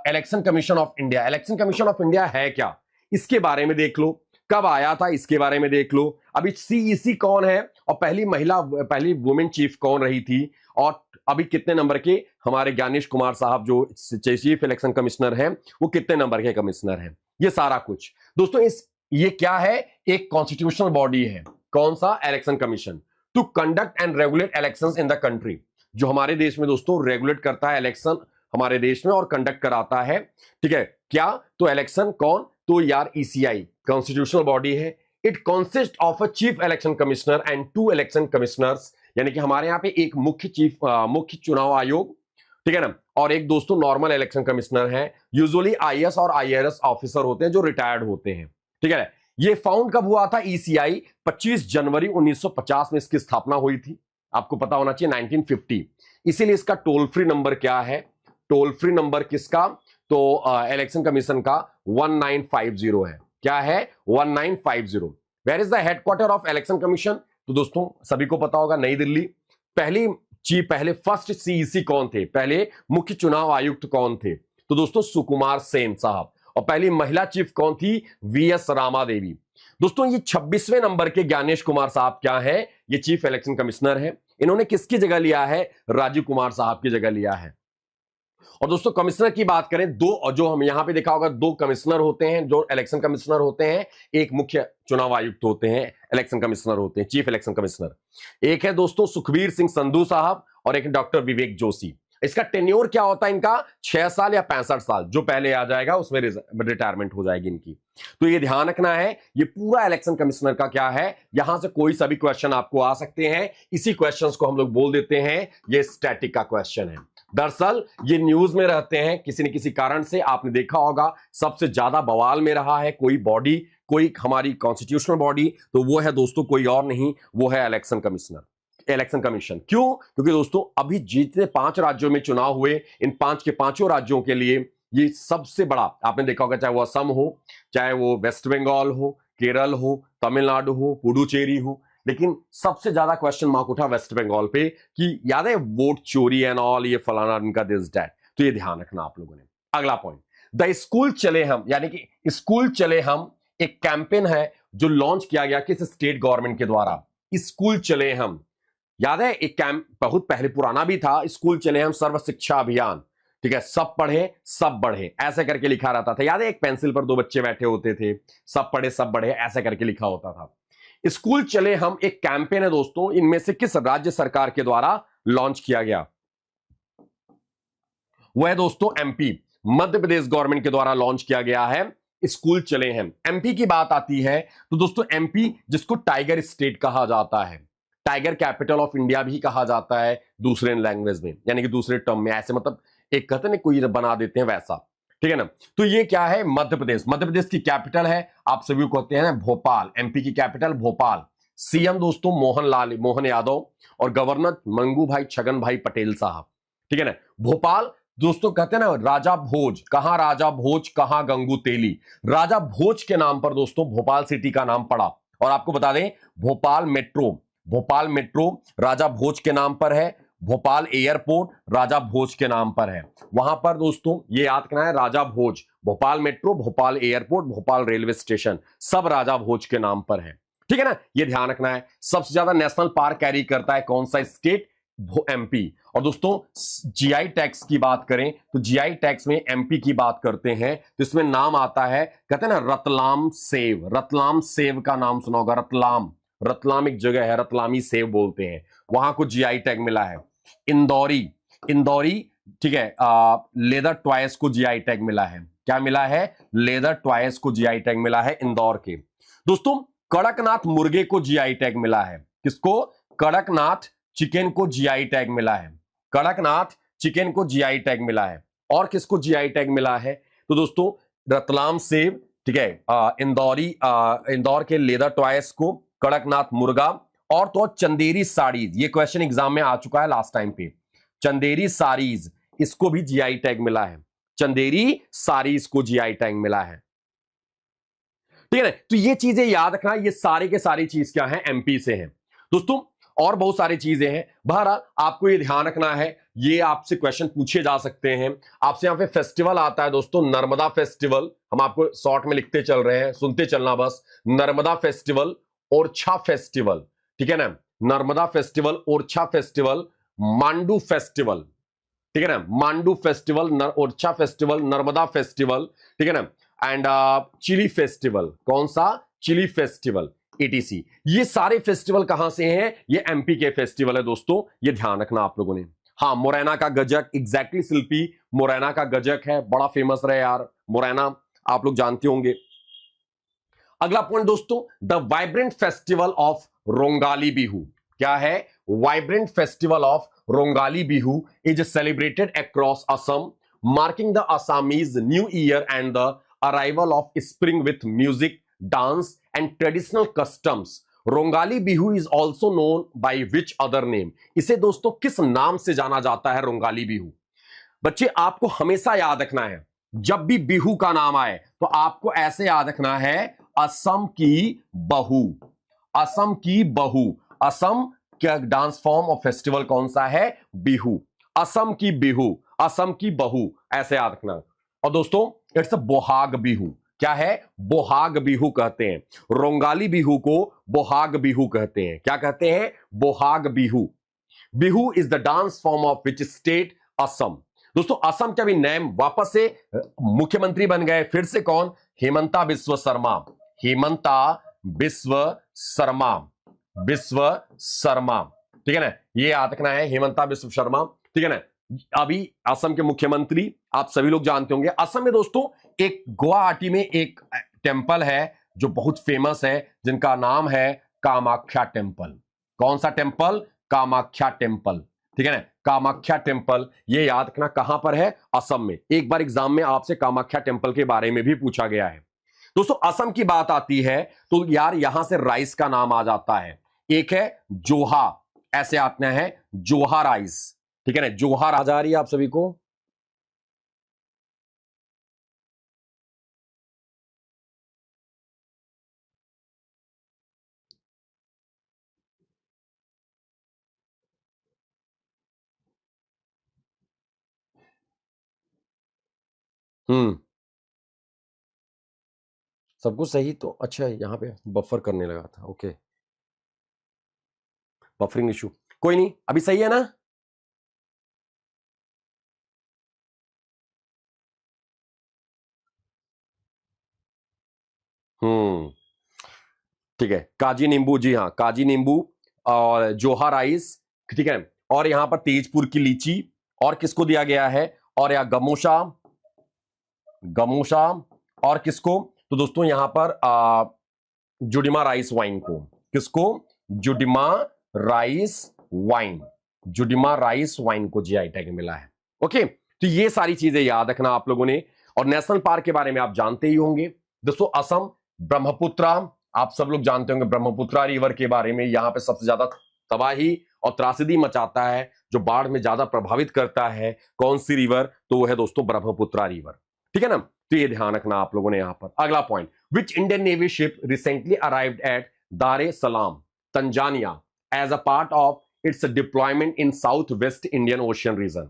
election commission of India. Election commission of India है क्या, इसके बारे में देख लो। कब आया था इसके बारे में देख लो। अभी सीईसी कौन है और पहली वुमेन चीफ कौन रही थी, और अभी कितने नंबर के हमारे ज्ञानेश कुमार साहब जो चीफ इलेक्शन कमिश्नर हैं, वो कितने नंबर के कमिश्नर हैं, ये सारा कुछ दोस्तों। ये क्या है? एक कॉन्स्टिट्यूशनल बॉडी है। कौन सा? Election commission, to conduct and regulate elections in the country, जो हमारे देश में दोस्तों रेगुलेट करता है इलेक्शन हमारे देश में और कंडक्ट कराता है। ठीक है, क्या? तो इलेक्शन कौन? तो यार ईसीआई कॉन्स्टिट्यूशनल बॉडी है। It consist of a chief election commissioner and 2 election commissioners, यानी कि हमारे यहां पे एक मुख्य चुनाव आयोग, ठीक है ना, और एक दोस्तों नॉर्मल इलेक्शन कमिश्नर है। यूजुअली आईएएस और आईआरएस ऑफिसर होते हैं जो रिटायर्ड होते हैं। ठीक है, ये फाउंड कब हुआ था? ईसीआई 25 जनवरी 1950 में इसकी स्थापना हुई थी। आपको पता होना चाहिए 1950। इसीलिए इसका टोल फ्री नंबर क्या है? टोल फ्री नंबर किसका? तो इलेक्शन कमीशन का 1950 है। क्या है? 1950। Where is the headquarter of election commission? तो दोस्तों सभी को पता होगा, नई दिल्ली। पहले फर्स्ट सीईसी कौन थे? पहले मुख्य चुनाव आयुक्त कौन थे? तो दोस्तों सुकुमार सेन साहब। और पहली महिला चीफ कौन थी? वीएस रामा देवी। दोस्तों ये 26वें नंबर के ज्ञानेश कुमार साहब क्या है? ये चीफ इलेक्शन कमिश्नर है। इन्होंने किसकी जगह लिया है? राजीव कुमार साहब की जगह लिया है। और दोस्तों कमिश्नर की बात करें, दो, जो हम यहां पे देखा होगा, 2 कमिश्नर होते हैं जो इलेक्शन कमिश्नर होते हैं। एक मुख्य चुनाव आयुक्त होते हैं, इलेक्शन कमिश्नर होते हैं, चीफ इलेक्शन कमिश्नर। एक है दोस्तों सुखबीर सिंह संधू साहब और एक डॉक्टर विवेक जोशी। इसका टेन्योर क्या होता है इनका? 6 साल या 65 साल, जो पहले आ जाएगा उसमें रिटायरमेंट हो जाएगी इनकी। तो ये ध्यान रखना है, ये पूरा इलेक्शन कमिश्नर का क्या है। यहां से कोई सभी क्वेश्चन आपको आ सकते हैं। इसी क्वेश्चंस को हम लोग बोल देते हैं ये स्टैटिक का क्वेश्चन है। दरअसल ये न्यूज में रहते हैं किसी न किसी कारण से। आपने देखा होगा सबसे ज्यादा बवाल में रहा है कोई बॉडी, कोई हमारी कॉन्स्टिट्यूशनल बॉडी, तो वो है दोस्तों कोई और नहीं, वो है इलेक्शन कमीशन। क्यों? क्योंकि दोस्तों अभी जितने 5 राज्यों में चुनाव हुए, इन 5 के 5 राज्यों के लिए ये सबसे बड़ा, आपने देखा होगा, चाहे वो असम हो, चाहे वो वेस्ट बंगाल हो, केरल हो, तमिलनाडु हो, पुडुचेरी हो, लेकिन सबसे ज्यादा क्वेश्चन मार्क उठा वेस्ट बंगाल पे कि याद है वोट चोरी एंड ऑल, ये फलाना इनका दिस दैट। तो ये ध्यान रखना आप लोगों ने। अगला पॉइंट, द स्कूल चले हम, यानी कि स्कूल चले हम एक कैंपेन है जो लॉन्च किया गया किस स्टेट गवर्नमेंट के द्वारा? स्कूल चले हम, याद है एक कैंप बहुत पहले पुराना भी था, स्कूल चले हम सर्व शिक्षा अभियान। ठीक है, सब पढ़े सब बढ़े ऐसे करके लिखा रहता था। याद है एक पेंसिल पर 2 बच्चे बैठे होते थे, सब पढ़े सब बढ़े ऐसे करके लिखा होता था। स्कूल चले हम एक कैंपेन है दोस्तों, इनमें से किस राज्य सरकार के द्वारा लॉन्च किया गया? वह है दोस्तों एमपी, मध्य प्रदेश गवर्नमेंट के द्वारा लॉन्च किया गया है स्कूल चले हम। एमपी की बात आती है तो दोस्तों एमपी, जिसको टाइगर स्टेट कहा जाता है, टाइगर कैपिटल ऑफ इंडिया भी कहा जाता है दूसरे लैंग्वेज में, यानी कि दूसरे टर्म में, ऐसे मतलब एक कहते हैं कोई बना देते हैं वैसा। ठीक है ना, तो ये क्या है? मध्य प्रदेश की कैपिटल है, आप सभी को कहते हैं भोपाल। एमपी की कैपिटल भोपाल। सीएम दोस्तों मोहन यादव और गवर्नर मंगू भाई छगन भाई पटेल साहब। ठीक है ना, भोपाल दोस्तों कहते हैं ना राजा भोज, कहां राजा भोज, कहां गंगू तेली। राजा भोज के नाम पर दोस्तों भोपाल सिटी का नाम पड़ा। और आपको बता दें भोपाल मेट्रो राजा भोज के नाम पर है। भोपाल एयरपोर्ट राजा भोज के नाम पर है। वहां पर दोस्तों ये याद करना है, Raja Bhoj, Bhopal metro, Bhopal airport, Bhopal railway station, सब राजा भोज के नाम पर है। ठीक है ना, ये ध्यान रखना है। सबसे ज्यादा नेशनल पार्क कैरी करता है कौन सा स्टेट? एमपी। और दोस्तों जीआई टैक्स की बात करें तो जीआई टैक्स में एमपी की बात करते हैं तो इसमें नाम आता है, कहते हैं ना रतलाम सेव। रतलाम सेव का नाम सुना होगा, रतलाम एक जगह है, रतलामी सेव बोलते हैं, वहां को जीआई टैग मिला है। इंदौरी, ठीक है, लेदर टॉयज को जीआई टैग मिला है। क्या मिला है? लेदर टॉयज को जीआई टैग मिला है इंदौर के। दोस्तों कड़कनाथ मुर्गे को जीआई टैग मिला है। किसको? कड़कनाथ चिकन को जीआई टैग मिला है। कड़कनाथ चिकन को जीआई टैग मिला है। और किसको जीआई टैग मिला है? तो दोस्तों रतलाम सेब, ठीक है, इंदौर के लेदर टॉयस को, कड़कनाथ मुर्गा, और तो चंदेरी साड़ीज, ये क्वेश्चन एग्जाम में आ चुका है लास्ट टाइम पे, चंदेरी साड़ीज, इसको भी जीआई टैग मिला है, चंदेरी साड़ीज को जीआई टैग मिला है, ठीक है ना। तो ये चीजें याद रखना, ये सारी के सारी चीज क्या है, एमपी से हैं दोस्तों। और बहुत सारी चीजें हैं, बहरहाल आपको ये ध्यान रखना है, ये आपसे क्वेश्चन पूछे जा सकते हैं। आपसे यहां पे फेस्टिवल आता है दोस्तों, नर्मदा फेस्टिवल, हम आपको शॉर्ट में लिखते चल रहे हैं, सुनते चलना बस। नर्मदा फेस्टिवल, ओरछा फेस्टिवल, ठीक है ना, Narmada festival, Orchha festival, Mandu festival, ठीक है ना, Mandu festival, Orchha festival, Narmada festival, ठीक है ना, एंड चिली फेस्टिवल, कौन सा, चिली फेस्टिवल, एटीसी। ये सारे फेस्टिवल कहां से हैं? ये एमपी के फेस्टिवल है दोस्तों, ये ध्यान रखना आप लोगों ने। हाँ, मुरैना का गजक, एग्जैक्टली शिल्पी, मुरैना का गजक है, बड़ा फेमस रहे यार मुरैना, आप लोग जानते होंगे। अगला पॉइंट दोस्तों, the vibrant festival of Rongali Bihu, क्या है? Vibrant festival of Rongali Bihu is celebrated across Assam, marking the Assamese new year and the arrival of spring with music, dance and traditional customs. Rongali Bihu is also known by which other name, इसे दोस्तों किस नाम से जाना जाता है रोंगाली बिहू? बच्चे आपको हमेशा याद रखना है, जब भी बिहू का नाम आए तो आपको ऐसे याद रखना है, असम की बहू, असम की बहू। असम का डांस फॉर्म और फेस्टिवल कौन सा है? बिहू, असम की बिहू, असम की बहू, ऐसे याद रखना। और दोस्तों इट्स बोहाग बिहू, क्या है? बोहाग बिहू कहते हैं, रोंगाली बिहू को बोहाग बिहू कहते हैं। क्या कहते हैं? Bohag Bihu. Bihu is the dance form of which state? Assam. दोस्तों असम के अभी नेम वापस से मुख्यमंत्री बन गए, फिर से कौन? हेमंता बिस्व शर्मा, हेमंता बिस्व शर्मा, बिस्व शर्मा, ठीक है ना, ये याद रखना है, हेमंता बिस्व शर्मा, ठीक है ना। अभी असम के मुख्यमंत्री आप सभी लोग जानते होंगे। असम में दोस्तों एक गुवाहाटी में एक टेंपल है जो बहुत फेमस है, जिनका नाम है कामाख्या टेंपल। कौन सा टेंपल? कामाख्या टेंपल, ठीक है ना, कामाख्या टेंपल, ये याद रखना कहां पर है? असम में। एक बार एग्जाम में आपसे कामाख्या टेंपल के बारे में भी पूछा गया है। दोस्तों असम की बात आती है तो यार यहां से राइस का नाम आ जाता है, एक है जोहा, ऐसे आते हैं जोहा राइस, ठीक है ना, जोहा आ जा रही है आप सभी को। हम्म, सब कुछ सही तो अच्छा है, यहां पे बफर करने लगा था, ओके, बफरिंग इशू, कोई नहीं, अभी सही है ना? हम्म, ठीक है, काजी नींबू, जी हाँ, काजी नींबू और जोहा राइस, ठीक है, और यहां पर तेजपुर की लीची, और किसको दिया गया है? और या गमोशा, गमोशा, और किसको? तो दोस्तों यहां पर जुडिमा राइस वाइन को, किसको? Judima rice wine, Judima rice wine को जीआई टैग मिला है। ओके, तो ये सारी चीजें याद रखना आप लोगों ने। और नेशनल पार्क के बारे में आप जानते ही होंगे दोस्तों, असम ब्रह्मपुत्रा, आप सब लोग जानते होंगे ब्रह्मपुत्रा रिवर के बारे में, यहां पे सबसे ज्यादा तबाही और त्रासदी मचाता है, जो बाढ़ में ज्यादा प्रभावित करता है, कौन सी रिवर? तो वो है दोस्तों ब्रह्मपुत्रा रिवर, ठीक है ना। तो ये ध्यान रखना आप लोगों ने यहां पर। अगला point, which Indian navy ship recently arrived at Dar es Salaam, Tanzania, as a part of its deployment in south west Indian ocean region.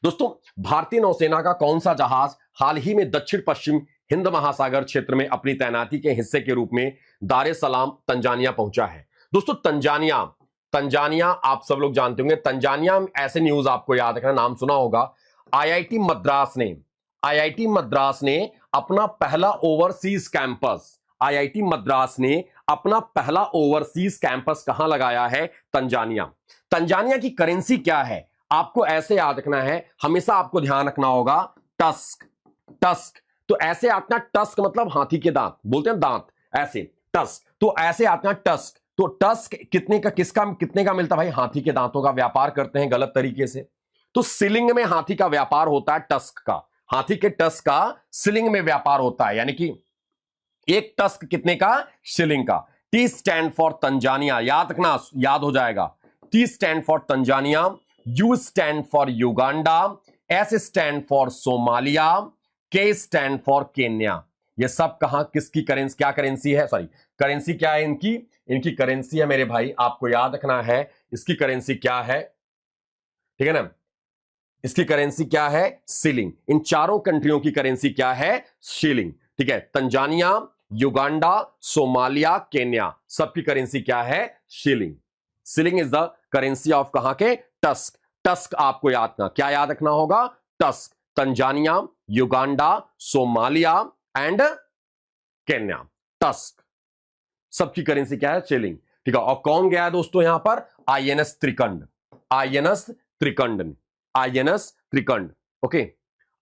दोस्तों भारतीय नौसेना का कौन सा जहाज हाल ही में दक्षिण पश्चिम हिंद महासागर क्षेत्र में अपनी तैनाती के हिस्से के रूप में दार ए सलाम तंजानिया पहुंचा है? दोस्तों तंजानिया, तंजानिया आप सब लोग जानते होंगे, तंजानिया ऐसे न्यूज आपको याद रखना, नाम सुना होगा। आईआईटी मद्रास ने, आईआईटी मद्रास ने अपना पहला ओवरसीज कैंपस, आईआईटी मद्रास ने अपना पहला ओवरसीज कैंपस कहां लगाया है? तंजानिया। तंजानिया की करेंसी क्या है? आपको ऐसे याद रखना है, हमेशा आपको ध्यान रखना होगा, टस्क, टस्क, तो ऐसे आतना, टस्क मतलब हाथी के दांत, बोलते हैं दांत, ऐसे टस्क, तो ऐसे आतना टस्क, तो टस्क कितने का, किसका, कितने का मिलता भाई? हाथी के दांतों का व्यापार करते हैं गलत तरीके से, तो सीलिंग में हाथी का व्यापार होता है, टस्क का, हाथी के टस्क का सीलिंग में व्यापार होता है, यानी कि एक टस्क कितने का, शिलिंग का। टी स्टैंड फॉर तंजानिया, याद रखना, याद हो जाएगा। T stand for Tanzania, you stand for Uganda, S stand for Somalia, के स्टैंड फॉर केन्या। ये सब कहां किसकी करेंसी, क्या करेंसी है, सॉरी करेंसी क्या है इनकी, इनकी करेंसी है मेरे भाई, आपको याद रखना है इसकी करेंसी क्या है, ठीक है ना, इसकी करेंसी क्या है, शिलिंग। इन चारों कंट्रियों की करेंसी क्या है, शिलिंग, ठीक है। तंजानिया, युगांडा, सोमालिया, केन्या, सबकी करेंसी क्या है, shilling. Shilling is the currency of कहां के, टस्क। टस्क आपको याद रखना, क्या याद रखना होगा, tusk. Tanzania, Uganda, Somalia and Kenya, tusk, सबकी करेंसी क्या है, शिलिंग, ठीक है। और कौन गया है दोस्तों यहां पर, INS Trikand, INS Trikand, INS Trikand, okay.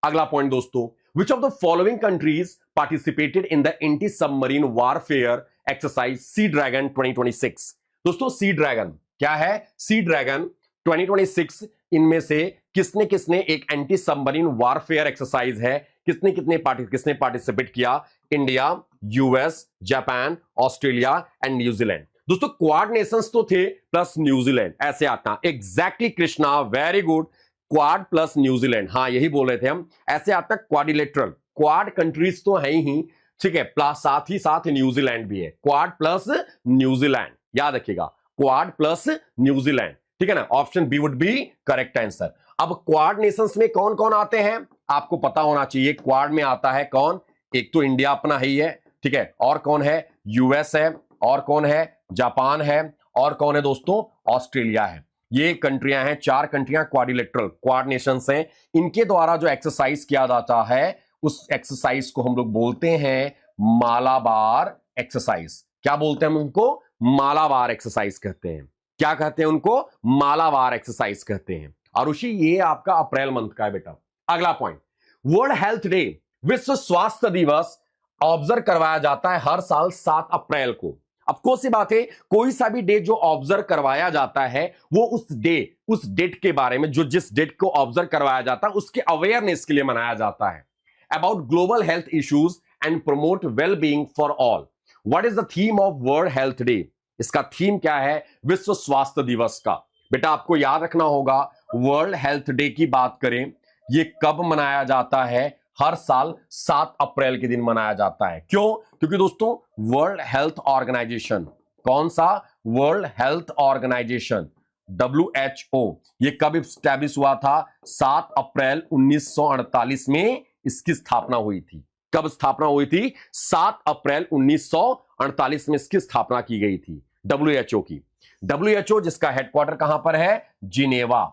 अगला पॉइंट दोस्तों, which of the following countries participated in the anti submarine warfare exercise Sea Dragon 2026? दोस्तों सी ड्रैगन क्या है, सी ड्रैगन 2026, इनमें से किसने किसने एक एंटी सबमरीन वारफेयर एक्सरसाइज है, किसने पार्टिसिपेट किया, India, US, Japan, Australia and New Zealand. दोस्तों क्वाड नेशंस तो थे प्लस न्यूजीलैंड, ऐसे आता, exactly Krishna, very good, quad plus New Zealand, हाँ यही बोल रहे थे हम, ऐसे आता क्वाड्रिलेटरल, क्वाड कंट्रीज तो है ही, ठीक है, प्लस साथ ही साथ न्यूजीलैंड भी है, क्वाड प्लस न्यूजीलैंड, याद रखिएगा, क्वाड प्लस न्यूजीलैंड, ठीक है ना, option B would be correct answer. अब क्वाड नेशंस में कौन कौन आते हैं आपको पता होना चाहिए, क्वाड में आता है कौन, एक तो इंडिया अपना ही है, ठीक है, और कौन है, यूएस है, और कौन है, जापान है, और कौन है दोस्तों, ऑस्ट्रेलिया है। ये कंट्रियां हैं, चार कंट्रियां क्वाड्रिलेटरल, क्वाड नेशंस हैं, इनके द्वारा जो एक्सरसाइज किया जाता है उस एक्सरसाइज को हम लोग बोलते हैं मालाबार एक्सरसाइज। क्या बोलते हैं हम उनको, मालाबार एक्सरसाइज कहते हैं, क्या कहते हैं उनको, मालाबार एक्सरसाइज कहते हैं। और उसी ये आपका अप्रैल मंथ का है बेटा। अगला पॉइंट, वर्ल्ड हेल्थ डे, विश्व स्वास्थ्य दिवस ऑब्जर्व करवाया जाता है हर साल 7 अप्रैल को। अब कौन सी बात है, कोई सा भी डे जो ऑब्जर्व करवाया जाता है वो उस डेट के बारे में, जो जिस डेट को ऑब्जर्व करवाया जाता है उसके अवेयरनेस के लिए मनाया जाता है, about global health issues and promote well being for all. What is the theme of world health day, इसका थीम क्या है, विश्व स्वास्थ्य दिवस का। बेटा आपको याद रखना होगा, वर्ल्ड हेल्थ डे की बात करें, ये कब मनाया जाता है, हर साल 7 अप्रैल के दिन मनाया जाता है। क्यों, क्योंकि दोस्तों वर्ल्ड हेल्थ ऑर्गेनाइजेशन, कौन सा, वर्ल्ड हेल्थ ऑर्गेनाइजेशन WHO, ये कब स्टैब्लिश हुआ था, 7 अप्रैल 1948 में इसकी स्थापना हुई थी। कब स्थापना हुई थी, 7 अप्रैल 1948 में इसकी स्थापना की गई थी WHO की। WHO जिसका हेडक्वार्टर कहां पर है, जिनेवा,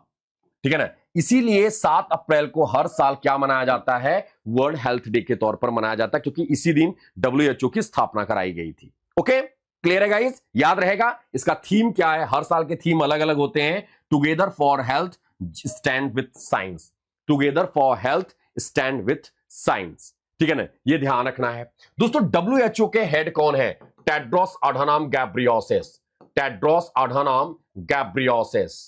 ठीक है ना। इसीलिए 7 अप्रैल को हर साल क्या मनाया जाता है, वर्ल्ड हेल्थ डे के तौर पर मनाया जाता है, क्योंकि इसी दिन WHO की स्थापना कराई गई थी। ओके, क्लियर है गाइस, याद रहेगा। इसका थीम क्या है, हर साल के थीम अलग अलग होते हैं। Together for health stand with science, together for health stand with science, ठीक है ना, ये ध्यान रखना है दोस्तों। WHO के हेड कौन है, Tedros Adhanom Ghebreyesus, Tedros Adhanom Ghebreyesus,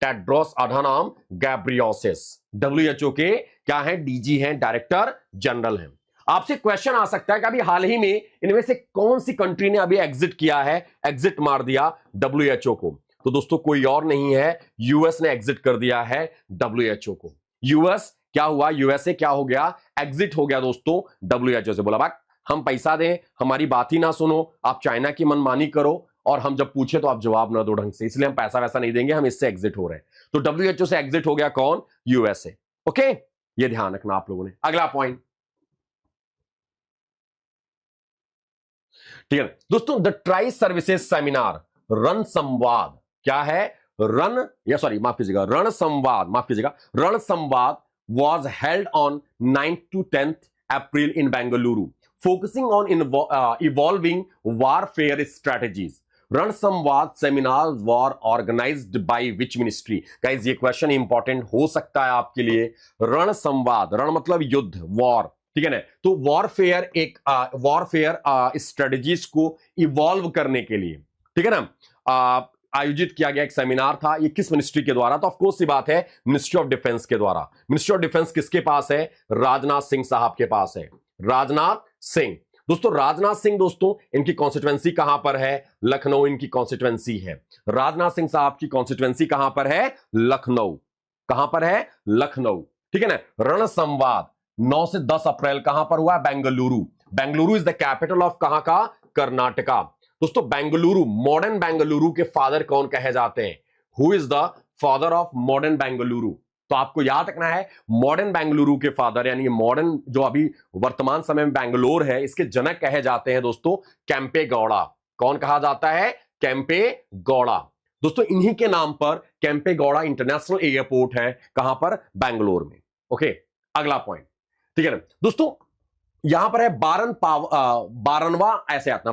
Tedros Adhanom Ghebreyesus WHO के क्या है, डीजी हैं, डायरेक्टर जनरल हैं। आपसे क्वेश्चन आ सकता है कि अभी हाल ही में इनमें से कौन सी कंट्री ने अभी एग्जिट किया है, एग्जिट मार दिया WHO को, तो दोस्तों कोई और नहीं है, यूएस ने एग्जिट कर दिया है WHO को। यूएस क्या हुआ, यूएसए क्या हो गया, एग्जिट हो गया दोस्तों WHO से, बोला भाई हम पैसा दें, हमारी बात ही ना सुनो, आप चाइना की मनमानी करो, और हम जब पूछे तो आप जवाब ना दो ढंग से, इसलिए हम पैसा वैसा नहीं देंगे, हम इससे एग्जिट हो रहे हैं। तो WHO से एग्जिट हो गया कौन, यूएसए। ओके, ये ध्यान रखना आप लोगों ने। अगला पॉइंट, ठीक है दोस्तों, द ट्राई सर्विसेज सेमिनार रण संवाद, क्या है, रण या सॉरी माफ कीजिएगा, रण संवाद, माफ कीजिएगा, रण संवाद was held on 9th to 10th April in Bengaluru, focusing on evolving warfare strategies. Ran Samvad seminar war organised by which ministry. Guys ये क्वेश्चन इंपॉर्टेंट हो सकता है आपके लिए। रण संवाद, रण मतलब युद्ध, वॉर, ठीक है ना, तो वॉरफेयर एक वॉरफेयर स्ट्रेटजीज को इवॉल्व करने के लिए, ठीक है ना, आयोजित किया गया एक सेमिनार था, ये किस मिनिस्ट्री के द्वारा? तो ऑफ कोर्स सी बात है, मिनिस्ट्री ऑफ डिफेंस के द्वारा। मिनिस्ट्री ऑफ डिफेंस किसके पास है? राजनाथ सिंह साहब के पास है, राजनाथ सिंह। दोस्तों राजनाथ सिंह, दोस्तों इनकी कॉन्स्टिट्यूएंसी कहां पर है? लखनऊ इनकी कॉन्स्टिट्यूएंसी है। राजनाथ सिंह साहब की कॉन्स्टिट्यूएंसी कहां पर है? लखनऊ। कहां पर है? लखनऊ। ठीक है ना। रण संवाद 9 से 10 अप्रैल कहां पर हुआ? Bengaluru. Bengaluru is the capital of कहां का? कर्नाटका। दोस्तों बेंगलुरु, मॉडर्न बेंगलुरु के फादर कौन कहे जाते हैं? Who is the father of modern Bengaluru? तो आपको याद रखना है, मॉडर्न बेंगलुरु के फादर यानी मॉडर्न जो अभी वर्तमान समय में बेंगलोर है, इसके जनक कहे जाते हैं दोस्तों केम्पे गौड़ा। कौन कहा जाता है? केम्पे गौड़ा। दोस्तों इन्हीं के नाम पर केम्पे गौड़ा इंटरनेशनल एयरपोर्ट है। कहां पर? बेंगलोर में। ओके, अगला पॉइंट। ठीक है ना दोस्तों, यहां पर है बारनवा, ऐसे आता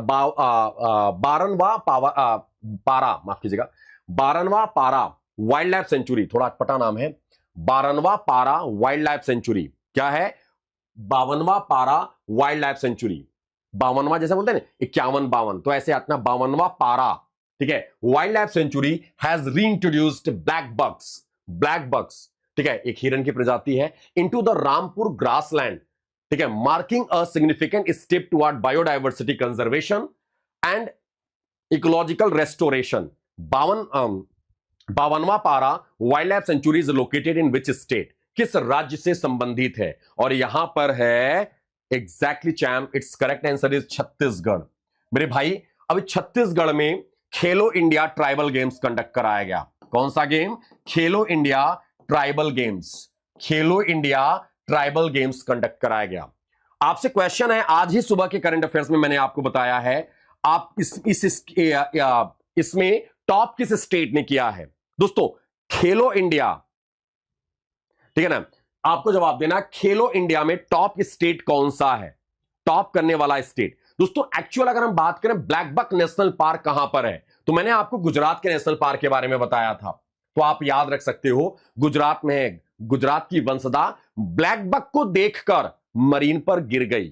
बारनवा पारा, माफ कीजिएगा, बारनवा पारा वाइल्ड लाइफ सेंचुरी। थोड़ा अटपटा नाम है, बारनवा पारा वाइल्ड लाइफ सेंचुरी। क्या है? 52वां पारा वाइल्ड लाइफ सेंचुरी। 52वां जैसे बोलते हैं ना 51 52, तो ऐसे आता 52वां पारा। ठीक है, wild life sanctuary has reintroduced blackbucks. Blackbucks, ठीक है, एक हिरन की प्रजाति है, इनटू द रामपुर ग्रासलैंड। ठीक है, marking a significant step toward biodiversity conservation and ecological restoration. 52वां पारा wild life sanctuary is located in which state? किस राज्य से संबंधित है? और यहां पर है exactly champ, it's correct answer is Chhattisgarh. मेरे भाई, अभी छत्तीसगढ़ में खेलो इंडिया ट्राइबल गेम्स कंडक्ट कराया गया। कौन सा गेम? खेलो इंडिया ट्राइबल गेम्स। खेलो इंडिया ट्राइबल गेम्स कंडक्ट कराया गया। आपसे क्वेश्चन है, आज ही सुबह के करंट अफेयर्स में मैंने आपको बताया है, आप इसमें टॉप किस स्टेट ने किया है? दोस्तों खेलो इंडिया, ठीक है ना, आपको जवाब देना खेलो इंडिया में टॉप स्टेट कौन सा है? टॉप करने वाला स्टेट। दोस्तों एक्चुअल अगर हम बात करें ब्लैक बक नेशनल पार्क कहां पर है, तो मैंने आपको गुजरात के नेशनल पार्क के बारे में बताया था, तो आप याद रख सकते हो गुजरात में है। गुजरात की वंशदा ब्लैक बक को देखकर मरीन पर गिर गई।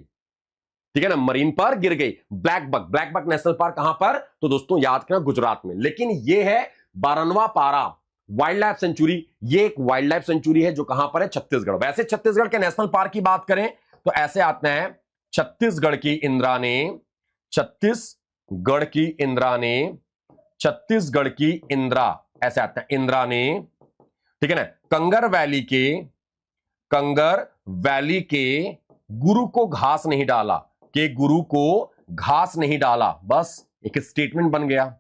ठीक है ना, मरीन पर गिर गई। ब्लैक बक नेशनल पार्क कहां पर? तो दोस्तों याद करना गुजरात में। लेकिन यह है 12वां पारा वाइल्ड लाइफ सेंचुरी, ये एक वाइल्ड लाइफ सेंचुरी है जो कहां पर है? छत्तीसगढ़। वैसे छत्तीसगढ़ के नेशनल पार्क की बात करें तो ऐसे आते हैं, छत्तीसगढ़ की इंदिरा ने, छत्तीसगढ़ की इंदिरा ने, छत्तीसगढ़ की इंदिरा, ऐसे आते हैं इंदिरा ने, ठीक है ना, कंगर वैली के गुरु को घास नहीं डाला, के गुरु को घास नहीं डाला, बस एक स्टेटमेंट बन गया।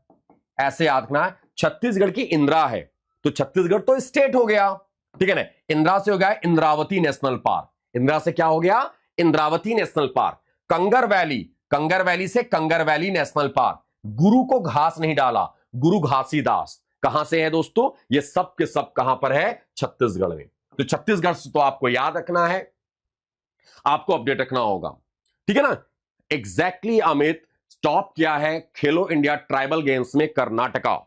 ऐसे याद रखना, छत्तीसगढ़ की इंदिरा है तो छत्तीसगढ़ तो स्टेट हो गया। ठीक है ना, इंदिरा से हो गया इंद्रावती नेशनल पार्क। इंदिरा से क्या हो गया? Indravati national park. Kanger valley से कंगर वैली नेशनल पार्क। गुरु को घास नहीं डाला, गुरु घासीदास। कहां से है दोस्तों? ये सब के सब कहां पर है? छत्तीसगढ़ में। तो छत्तीसगढ़ से तो आपको याद रखना है, आपको अपडेट रखना होगा। ठीक है ना। एग्जैक्टली अमित, टॉप किया है खेलो इंडिया ट्राइबल गेम्स में कर्नाटका,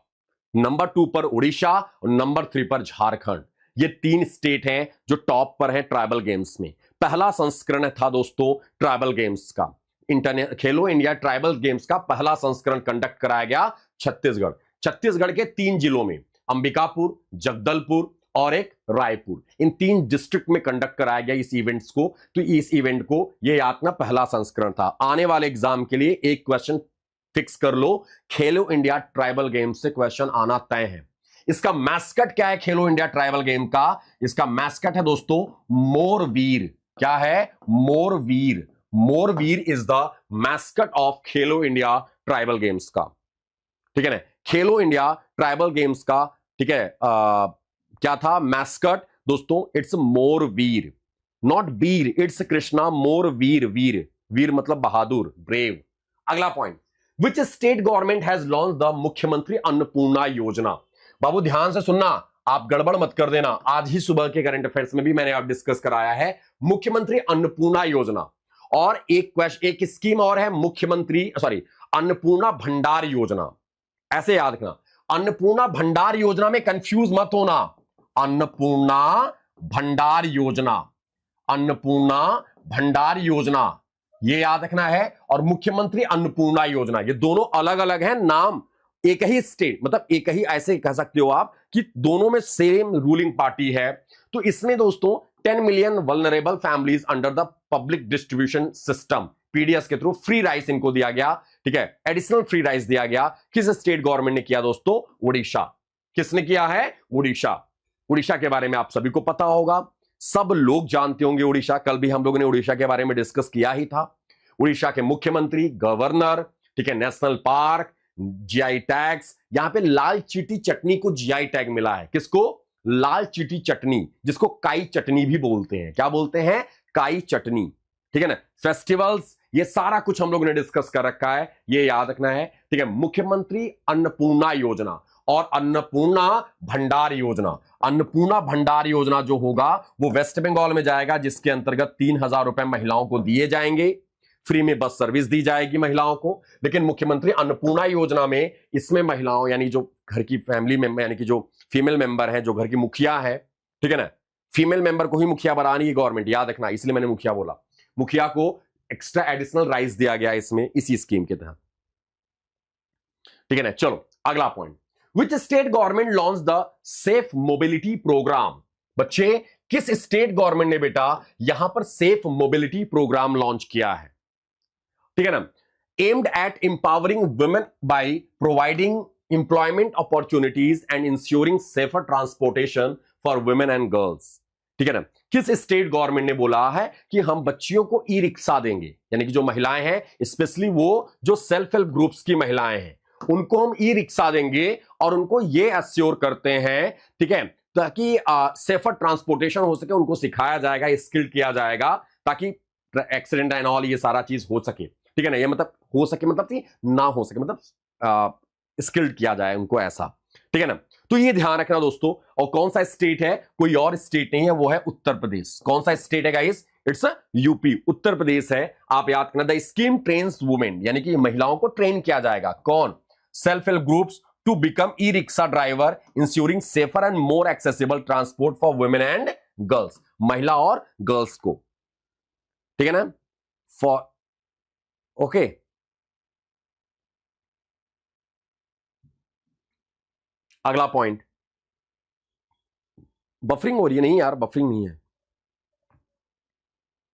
नंबर 2 पर उड़ीसा और नंबर 3 पर झारखंड। ये 3 स्टेट हैं जो टॉप पर हैं ट्राइबल गेम्स में। पहला संस्करण था दोस्तों ट्राइबल गेम्स का, खेलो इंडिया ट्राइबल गेम्स का पहला संस्करण कंडक्ट कराया गया छत्तीसगढ़। छत्तीसगढ़ के 3 जिलों में, अंबिकापुर, जगदलपुर और एक रायपुर, इन 3 डिस्ट्रिक्ट में कंडक्ट कराया गया इस इवेंट्स को। तो इस इवेंट को ये याद ना पहला संस्करण था। आने वाले एग्जाम के लिए एक क्वेश्चन फिक्स कर लो, खेलो इंडिया ट्राइबल गेम से क्वेश्चन आना तय है। इसका मैस्कट क्या है खेलो इंडिया ट्राइबल गेम का? इसका मैस्कट है दोस्तों मोरवीर। क्या है? मोरवीर। मोरवीर is the mascot of Khelo India tribal games का। ठीक है ना, खेलो इंडिया ट्राइबल गेम्स का, ठीक है, क्या था मैस्कट दोस्तों? It's Morveer, not Bir, it's Krishna. Morveer, वीर, वीर मतलब बहादुर, ब्रेव। अगला point, which state government has launch the मुख्यमंत्री अन्नपूर्णा योजना? बाबू ध्यान से सुनना, आप गड़बड़ मत कर देना। आज ही सुबह के करंट अफेयर्स में भी मैंने आप डिस्कस कराया है मुख्यमंत्री अन्नपूर्णा योजना। और एक स्कीम और है अन्नपूर्णा भंडार योजना। ऐसे याद रखना, अन्नपूर्णा भंडार योजना में कंफ्यूज मत होना। अन्नपूर्णा भंडार योजना, अन्नपूर्णा भंडार योजना, ये याद रखना है। और मुख्यमंत्री अन्नपूर्णा योजना, ये दोनों अलग अलग हैं, नाम एक ही स्टेट, मतलब एक ही, ऐसे कह सकते हो आप कि दोनों में सेम रूलिंग पार्टी है। तो इसमें दोस्तों 10 million vulnerable families under the public distribution system PDS के थ्रू फ्री राइस इनको दिया गया। ठीक है, एडिशनल फ्री राइस दिया गया। किस स्टेट गवर्नमेंट ने किया दोस्तों? उड़ीसा। किसने किया है? उड़ीसा। उड़ीसा के बारे में आप सभी को पता होगा, सब लोग जानते होंगे उड़ीसा। कल भी हम लोगों ने उड़ीसा के बारे में डिस्कस किया ही था। उड़ीसा के मुख्यमंत्री, गवर्नर, ठीक है, नेशनल पार्क, जीआई टैग्स। यहां पे लाल चीटी चटनी को जीआई टैग मिला है। किसको? लाल चीटी चटनी, जिसको काई चटनी भी बोलते हैं। क्या बोलते हैं? काई चटनी। ठीक है ना। फेस्टिवल्स, ये सारा कुछ हम लोगों ने डिस्कस कर रखा है, ये याद रखना है। ठीक है, मुख्यमंत्री अन्नपूर्णा योजना और अन्नपूर्णा भंडार योजना। अन्नपूर्णा भंडार योजना जो होगा वो वेस्ट बंगाल में जाएगा, जिसके अंतर्गत 3,000 रुपए महिलाओं को दिए जाएंगे। फ्री में बस सर्विस दी जाएगी महिलाओं को। लेकिन मुख्यमंत्री अन्नपूर्णा योजना में, इसमें महिलाओं यानी जो घर की फैमिली मेंबर, यानी कि जो फीमेल मेंबर है, जो घर की मुखिया है, ठीक है ना, फीमेल मेंबर को ही मुखिया बनानी है गवर्नमेंट, याद रखना, इसलिए मैंने मुखिया बोला। मुखिया को एक्स्ट्रा एडिशनल राइस दिया गया इसमें, इसी स्कीम के तहत। ठीक है ना। चलो अगला point, which state government launch the safe mobility programme? बच्चे, किस स्टेट गवर्नमेंट ने बेटा यहां पर सेफ मोबिलिटी प्रोग्राम लॉन्च किया है? ठीक है ना। Aimed at empowering women by providing employment opportunities and ensuring safer transportation for women and girls. ठीक है ना। किस स्टेट गवर्नमेंट ने बोला है कि हम बच्चियों को ई रिक्शा देंगे, यानी कि जो महिलाएं हैं, स्पेशली वो जो सेल्फ हेल्प ग्रुप्स की महिलाएं हैं, उनको हम ई रिक्शा देंगे और उनको ये एश्योर करते हैं, ठीक है, ताकि सेफर ट्रांसपोर्टेशन हो सके, उनको सिखाया जाएगा, स्किल किया जाएगा, ताकि एक्सीडेंट एंड ऑल ये सारा चीज हो सके। ठीक है ना। ये मतलब हो सके, मतलब कि ना हो सके, मतलब स्किल्ड किया जाए उनको, ऐसा। ठीक है ना। तो ये ध्यान रखना दोस्तों। और कौन सा स्टेट है? कोई और स्टेट नहीं है, वो है उत्तर प्रदेश। कौन सा स्टेट है guys? It's UP, Uttar Pradesh है। आप याद रखना, द स्कीम ट्रेन्स वुमेन, यानी कि महिलाओं को ट्रेन किया जाएगा। कौन? Self help groups to become e rickshaw driver, insuring safer and more accessible transport for women and girls. महिला और गर्ल्स को। ठीक है ना। फॉर ओके अगला पॉइंट, बफरिंग हो रही है? नहीं यार, बफरिंग नहीं है।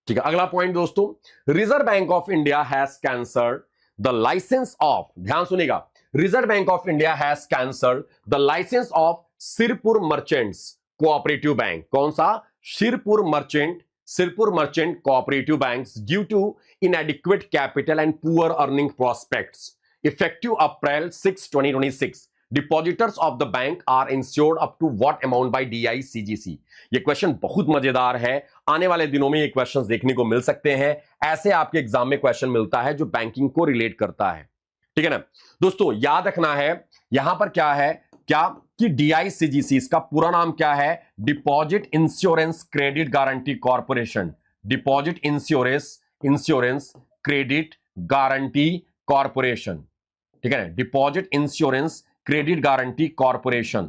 ठीक है, अगला पॉइंट दोस्तों, Reserve Bank of India has cancelled the licence of, ध्यान सुनिएगा, Reserve Bank of India has cancelled the licence of Sirpur merchants cooperative bank. कौन सा? Sirpur merchant cooperative banks due to inadequate capital and poor earning prospects effective April 6, 2026। Depositors of the bank are insured up to what amount by DICGC। ये question बहुत मजेदार है, आने वाले दिनों में ये क्वेश्चंस देखने को मिल सकते हैं। ऐसे आपके एग्जाम में क्वेश्चन मिलता है जो बैंकिंग को रिलेट करता है। ठीक है ना दोस्तों, याद रखना है यहां पर क्या है, क्या कि DICGC, इसका पूरा नाम क्या है? Deposit insurance credit guarantee corporation. Deposit insurance credit guarantee corporation. ठीक है ना, deposit insurance credit guarantee corporation.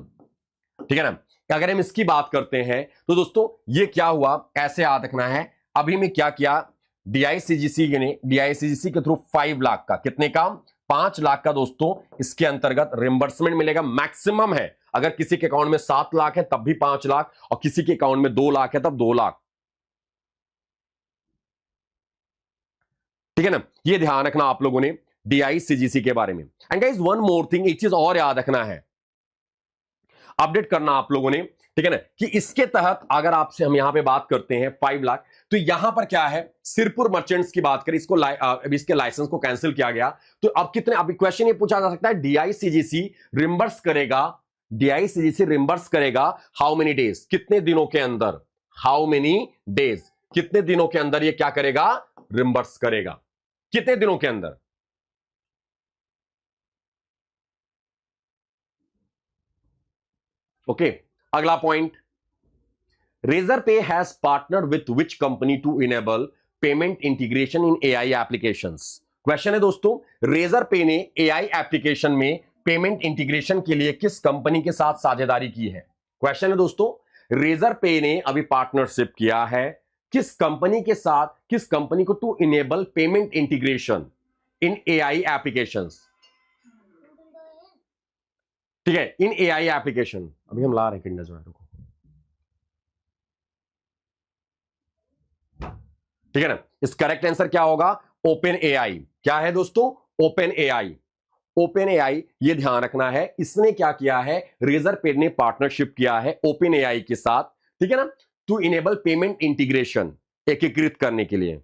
ठीक है ना। अगर हम इसकी बात करते हैं तो दोस्तों ये क्या हुआ, ऐसे याद रखना है। अभी में क्या किया, DICGC के थ्रू 5 लाख का, कितने का? 5 लाख का दोस्तों इसके अंतर्गत रिम्बर्समेंट मिलेगा। मैक्सिमम है, अगर किसी के अकाउंट में 7 लाख है तब भी 5 लाख, और किसी के अकाउंट में 2 लाख है तब 2 लाख। ठीक है ना। ये ध्यान रखना आप लोगों ने DICGC के बारे में। And guys one more thing, एक चीज और याद रखना है, अपडेट करना आप लोगों ने, ठीक है ना, कि इसके तहत अगर आपसे हम यहां पे बात करते हैं 5 लाख, तो यहां पर क्या है, सिरपुर मर्चेंट्स की बात करें, इसको अभी इसके लाइसेंस को कैंसिल किया गया, तो अब कितने, अब क्वेश्चन ये पूछा जा सकता है, DICGC रिम्बर्स करेगा, DICGC रिम्बर्स करेगा हाउ मेनी डेज, कितने दिनों के अंदर, हाउ मेनी डेज, कितने दिनों के अंदर ये क्या करेगा, रिम्बर्स करेगा, कितने दिनों के अंदर? ओके अगला point, Razorpay has partner with which company to enable payment integration in AI applications. Question है दोस्तों, रेजर पे ने AI एप्लीकेशन में पेमेंट इंटीग्रेशन के लिए किस कंपनी के साथ साझेदारी की है? क्वेश्चन है दोस्तों, रेजर पे ने अभी पार्टनरशिप किया है किस कंपनी के साथ, किस कंपनी को, to enable payment integration in AI applications. ठीक है, इन एआई एप्लीकेशन। अभी हम ला रहे हैं किंडर जॉय को, ठीक है ना। इस करेक्ट आंसर क्या होगा? Open AI. क्या है दोस्तों? Open AI. ओपन एआई, ये ध्यान रखना है, इसने क्या किया है, रेजरपे ने पार्टनरशिप किया है ओपन एआई के साथ, ठीक है ना, टू इनेबल पेमेंट इंटीग्रेशन, एकीकृत करने के लिए।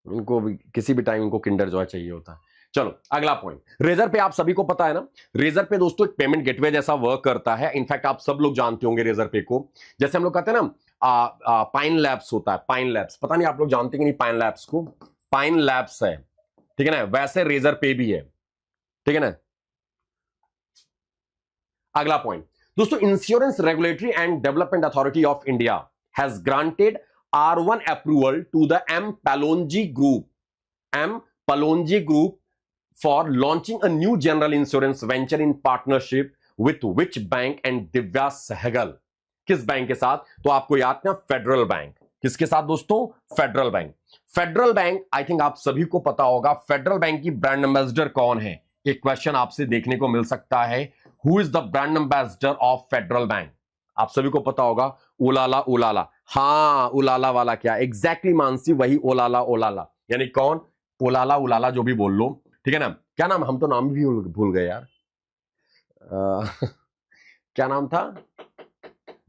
इनको भी किसी भी टाइम इनको किंडर जॉय चाहिए होता है। चलो अगला पॉइंट, रेजर पे आप सभी को पता है ना, रेजर पे दोस्तों एक पेमेंट गेटवे जैसा वर्क करता है। इनफैक्ट आप सब लोग जानते होंगे रेजर पे को, जैसे हम लोग कहते हैं ना पाइन लैब्स होता है, पाइन लैब्स, पता नहीं आप लोग जानते कि नहीं पाइन लैब्स को, पाइन लैब्स है, ठीक है ना, वैसे रेजर पे भी है, ठीक है ना। अगला पॉइंट दोस्तों, Insurance Regulatory and Development Authority of India has granted R1 approval to the M Pallonji group for launching a new general insurance venture in partnership with which bank and Divya Sehgal. किस बैंक के साथ? तो आपको याद ना, फेडरल बैंक। किसके साथ दोस्तों? Federal bank. Federal bank, I think आप सभी को पता होगा, फेडरल बैंक की ब्रांड एम्बेसडर कौन है? एक क्वेश्चन आपसे देखने को मिल सकता है, who is the brand ambassador of federal bank? आप सभी को पता होगा, उलाला उलाला। हाँ, उलाला वाला क्या? एग्जैक्टली मानसी, वही ओलाला ओलाला, यानी कौन? उलाला उलाला जो भी बोल लो, ठीक है ना। क्या नाम, हम तो नाम भी भूल गए यार, क्या नाम था?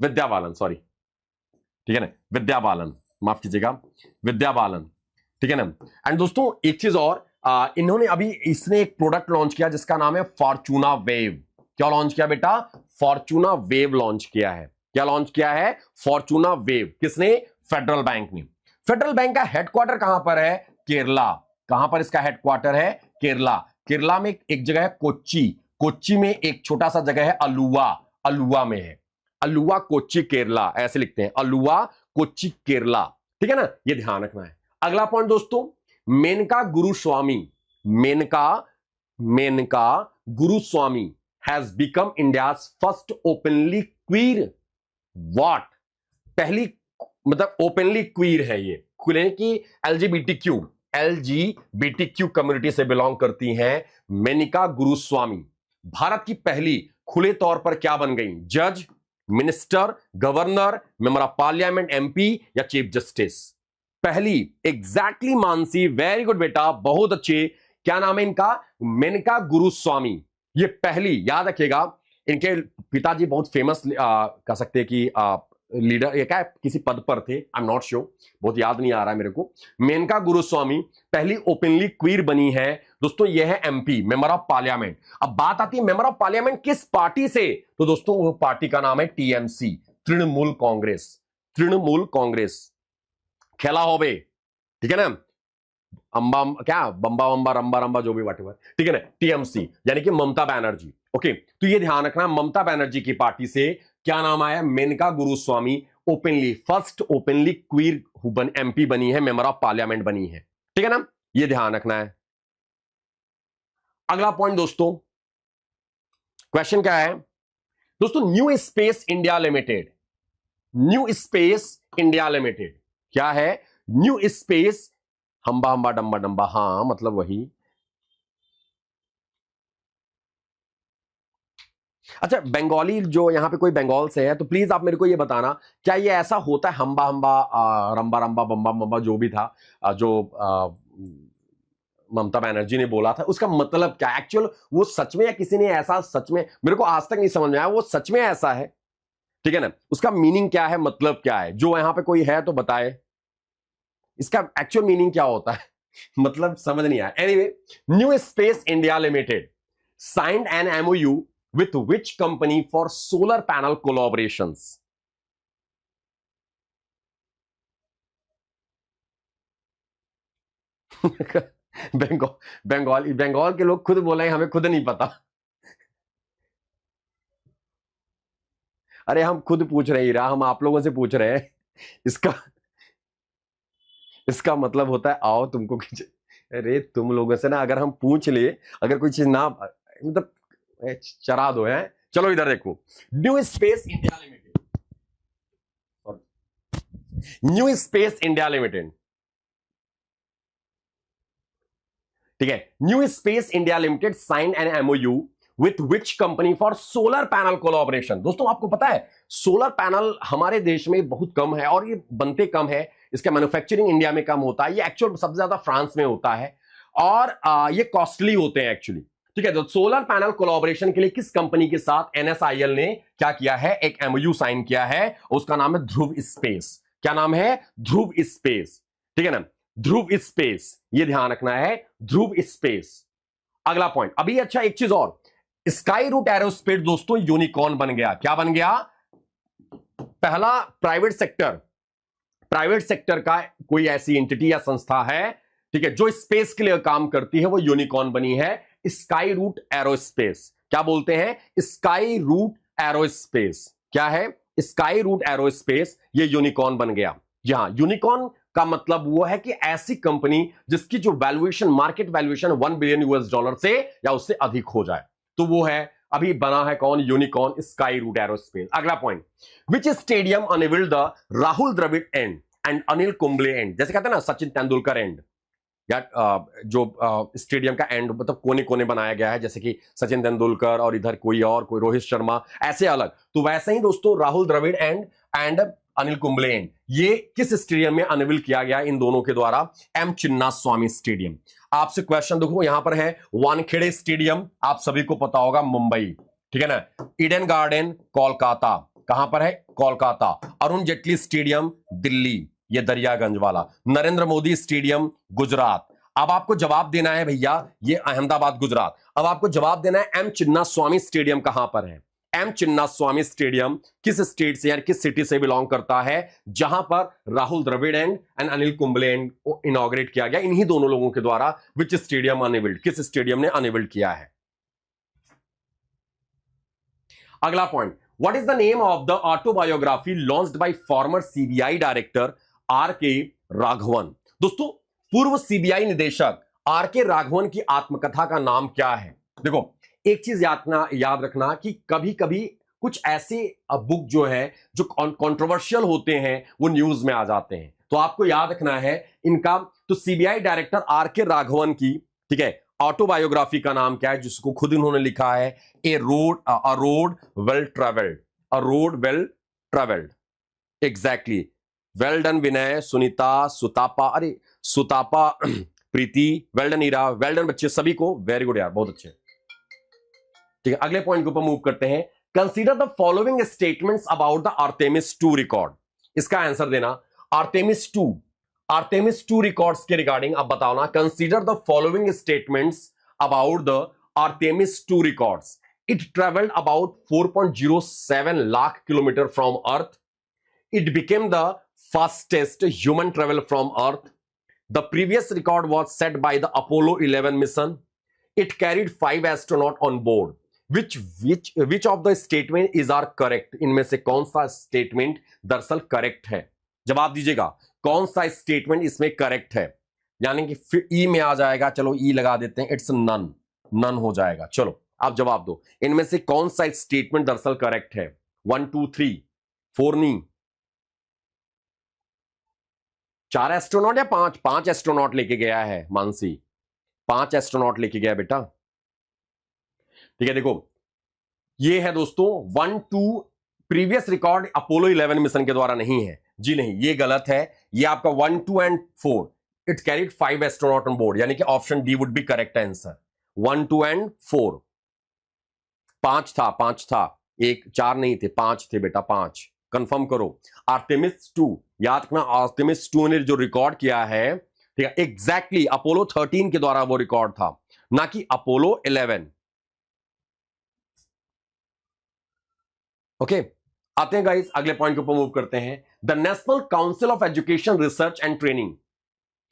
विद्या बालन, सॉरी, ठीक है ना, विद्या बालन, माफ कीजिएगा, विद्या बालन, ठीक है ना। एंड दोस्तों एक चीज और, इन्होंने अभी इसने एक प्रोडक्ट लॉन्च किया जिसका नाम है फॉर्चूना वेव। क्या लॉन्च किया बेटा? फॉर्चूना वेव लॉन्च किया है। क्या लॉन्च किया है? Fortuna wave. किसने? फेडरल बैंक ने। फेडरल बैंक का हेडक्वार्टर कहां पर है? केरला। कहां पर इसका हेडक्वार्टर है? केरला। केरला में एक जगह है कोच्चि, कोच्चि में एक छोटा सा जगह है अलुवा, अलुवा में है, अलुवा कोच्चि केरला, ऐसे लिखते हैं, अलुवा कोच्चि केरला, ठीक है ना, ये ध्यान रखना है। अगला पॉइंट दोस्तों, Menaka Guruswamy, Menaka Menaka Guruswamy has become India's first openly queer what? पहली, मतलब ओपनली क्वीर है ये, खुले की एलजीबीटीक्यू कम्युनिटी से बिलोंग करती हैं मेनिका गुरुस्वामी। भारत की पहली खुले तौर पर क्या बन गई? जज, minister, governor, member of parliament, MP या चीफ जस्टिस? पहली। एग्जैक्टली मानसी, वेरी गुड बेटा, बहुत अच्छे। क्या नाम है इनका? मेनका गुरुस्वामी। ये पहली, याद रखिएगा, इनके पिताजी बहुत फेमस कह सकते हैं कि लीडर, ये क्या किसी पद पर थे, आई एम नॉट श्योर, बहुत याद नहीं आ रहा है मेरे को। मेनका गुरुस्वामी पहली ओपनली क्वीर बनी है दोस्तों, ये है एमपी, मेंबर ऑफ पार्लियामेंट। अब बात आती है मेंबर ऑफ पार्लियामेंट किस पार्टी से, तो दोस्तों वो पार्टी का नाम है टीएमसी, तृणमूल कांग्रेस, तृणमूल कांग्रेस। खेला होबे, ठीक है ना, अंबा क्या, बंबा वंबा रंबा रंबा जो भी वाटेवर, ठीक है ना, टीएमसी यानी कि ममता बनर्जी। ओके, तो ये ध्यान रखना, ममता बनर्जी की पार्टी से क्या नाम आया? Menaka Guruswamy, openly, first openly queer MP बनी है, मेंबर ऑफ पार्लियामेंट बनी है, ठीक है ना, ये ध्यान रखना है। अगला पॉइंट दोस्तों, क्वेश्चन क्या है दोस्तों? New Space India limited, new Space India limited क्या है? न्यू स्पेस, हम्बा हम्बा डम्बा डम्बा, हाँ मतलब वही। अच्छा, बंगाली जो यहां पे कोई बंगाल से है तो प्लीज आप मेरे को ये बताना, क्या ये ऐसा होता है हम्बा हम्बा रंबा रंबा बम्बा बम्बा जो भी था, जो ममता बनर्जी ने बोला था, उसका मतलब क्या एक्चुअल? वो सच में, या किसी ने ऐसा सच में, मेरे को आज तक नहीं समझ में आया, वो सच में ऐसा है, ठीक है ना, उसका मीनिंग क्या है, मतलब क्या है? जो यहां पे कोई है तो बताए इसका एक्चुअल मीनिंग क्या होता है। मतलब समझ नहीं आया। Anyway, New Space India Limited signed an MOU with which company for solar panel collaborations? Bengal के लोग खुद बोले हमें खुद नहीं पता। अरे हम खुद पूछ रहे हैं, हम आप लोगों से पूछ रहे हैं। इसका इसका मतलब होता है आओ तुमको अरे तुम लोगों से ना अगर हम पूछ लिए, अगर कोई चीज ना, मतलब चरा दो है। चलो इधर देखो, new Space India limited, new Space India Limited ठीक है। New Space India Limited signed an MOU with which company for solar panel collaboration. दोस्तों आपको पता है सोलर पैनल हमारे देश में बहुत कम है और ये बनते कम है, इसका मैन्युफैक्चरिंग इंडिया में कम होता है, ये एक्चुअल सबसे ज्यादा फ्रांस में होता है और ये कॉस्टली होते हैं एक्चुअली। ठीक है, तो सोलर पैनल कोलैबोरेशन के लिए किस कंपनी के साथ एनएसआईएल ने क्या किया है, एक एमओयू साइन किया है, उसका नाम है ध्रुव स्पेस। क्या नाम है? ध्रुव स्पेस। ठीक है ना, ध्रुव स्पेस, ये ध्यान रखना है, ध्रुव स्पेस। अगला पॉइंट अभी, अच्छा एक चीज और, स्काई रूट एरोस्पेस दोस्तों यूनिकॉर्न बन गया। क्या बन गया? पहला प्राइवेट सेक्टर का कोई ऐसी एंटिटी या संस्था है, ठीक है, जो स्पेस के लिए काम करती है, वो यूनिकॉर्न बनी है, स्काई रूट एरोस्पेस। क्या बोलते हैं? Sky root Aerospace. क्या है? स्काई रूट एरोस्पेस, ये यूनिकॉर्न बन गया। यहां यूनिकॉर्न का मतलब वो है कि ऐसी कंपनी जिसकी जो valuation, market valuation 1 billion US dollar से या उससे अधिक हो जाए, तो वो है, अभी बना है कौन? Unicorn, sky root Aerospace. अगला point, which stadium unveiled the Rahul Dravid and and Anil Kumble end. जैसे कहते हैं ना सचिन तेंदुलकर एंड, या जो स्टेडियम का एंड मतलब कोने कोने बनाया गया है, जैसे कि सचिन तेंदुलकर और इधर कोई रोहित शर्मा, ऐसे अलग, तो वैसे ही दोस्तों राहुल द्रविड़ एंड अनिल कुंबले एंड, ये किस स्टेडियम में अनवील किया गया इन दोनों के द्वारा? M Chinnaswamy stadium. आपसे क्वेश्चन देखो, यहां पर है वानखेड़े स्टेडियम, आप सभी को पता होगा, मुंबई। ठीक है ना, ईडन गार्डन कोलकाता, कहां पर है? कोलकाता। अरुण जेटली स्टेडियम दिल्ली, ये दरियागंज वाला। नरेंद्र मोदी स्टेडियम गुजरात। अब आपको जवाब देना है भैया, ये अहमदाबाद गुजरात। अब आपको जवाब देना है एम चिन्नास्वामी स्टेडियम कहां पर है? एम चिन्नास्वामी स्टेडियम किस स्टेट से या किस सिटी से बिलोंग करता है, जहां पर Rahul Dravid and Anil Kumble and inaugurate किया गया इन्हीं दोनों लोगों के द्वारा। विच स्टेडियम अनवील्ड, किस स्टेडियम ने अनवील्ड किया है? अगला point, what is the name of the autobiography launched by former CBI director R K Raghavan. दोस्तों पूर्व सीबीआई निदेशक आर के राघवन की आत्मकथा का नाम क्या है? देखो एक चीज याद रखना कि कभी कभी कुछ ऐसे बुक जो है जो कंट्रोवर्शियल होते हैं वो न्यूज में आ जाते हैं, तो आपको याद रखना है इनका। तो CBI director R K Raghavan की, ठीक है, ऑटोबायोग्राफी का नाम क्या है, जिसको खुद इन्होंने लिखा है? A road well travelled, a road well travelled. Exactly, well done Vinay, Sunita, Sutapa, अरे Sutapa, Preeti, well done Ira, well done बच्चे सभी को, वेरी गुड यार, बहुत अच्छे। ठीक है, अगले पॉइंट के ऊपर मूव करते हैं। Consider the following statements about the Artemis 2 record. इसका आंसर देना, आर्टेमिस 2 रिकॉर्ड्स के रिगार्डिंग अब बताओ ना। Consider the following statements about the Artemis 2 records. It travelled about 4.07 lakh kilometre from earth. It became the fastest human travel from Earth. The previous record was set by the Apollo 11 mission. It carried 5 astronauts on board. Which of the statement is are correct? इनमें से कौन सा statement दरअसल correct है? जवाब दीजिएगा, कौन सा स्टेटमेंट इसमें करेक्ट है? यानी कि फिर ई में आ जाएगा, चलो ई लगा देते हैं, इट्स नन हो जाएगा। चलो आप जवाब दो, इनमें से कौन सा स्टेटमेंट दरअसल करेक्ट है? 1 2 3 4 नहीं, 4 एस्ट्रोनॉट या 5 एस्ट्रोनॉट लेके गया है मानसी, 5 एस्ट्रोनॉट लेके गया बेटा। ठीक है, देखो ये है दोस्तों 1 2, प्रीवियस रिकॉर्ड अपोलो 11 मिशन के द्वारा नहीं है जी, नहीं ये गलत है। ये आपका 1 2 and 4, it carried 5 astronaut on board, यानी कि option D would be correct answer. 1 2 and 4, 5 था, एक 4 नहीं थे, 5 थे बेटा, 5 कंफर्म करो। आर्टेमिस 2, याद रखना, आर्टेमिस 2 ने जो रिकॉर्ड किया है, ठीक है, एग्जैक्टली अपोलो 13 के द्वारा वो रिकॉर्ड था, ना कि अपोलो 11। ओके, आते हैं गाइस अगले पॉइंट के ऊपर मूव करते हैं। The National Council of Education Research and Training,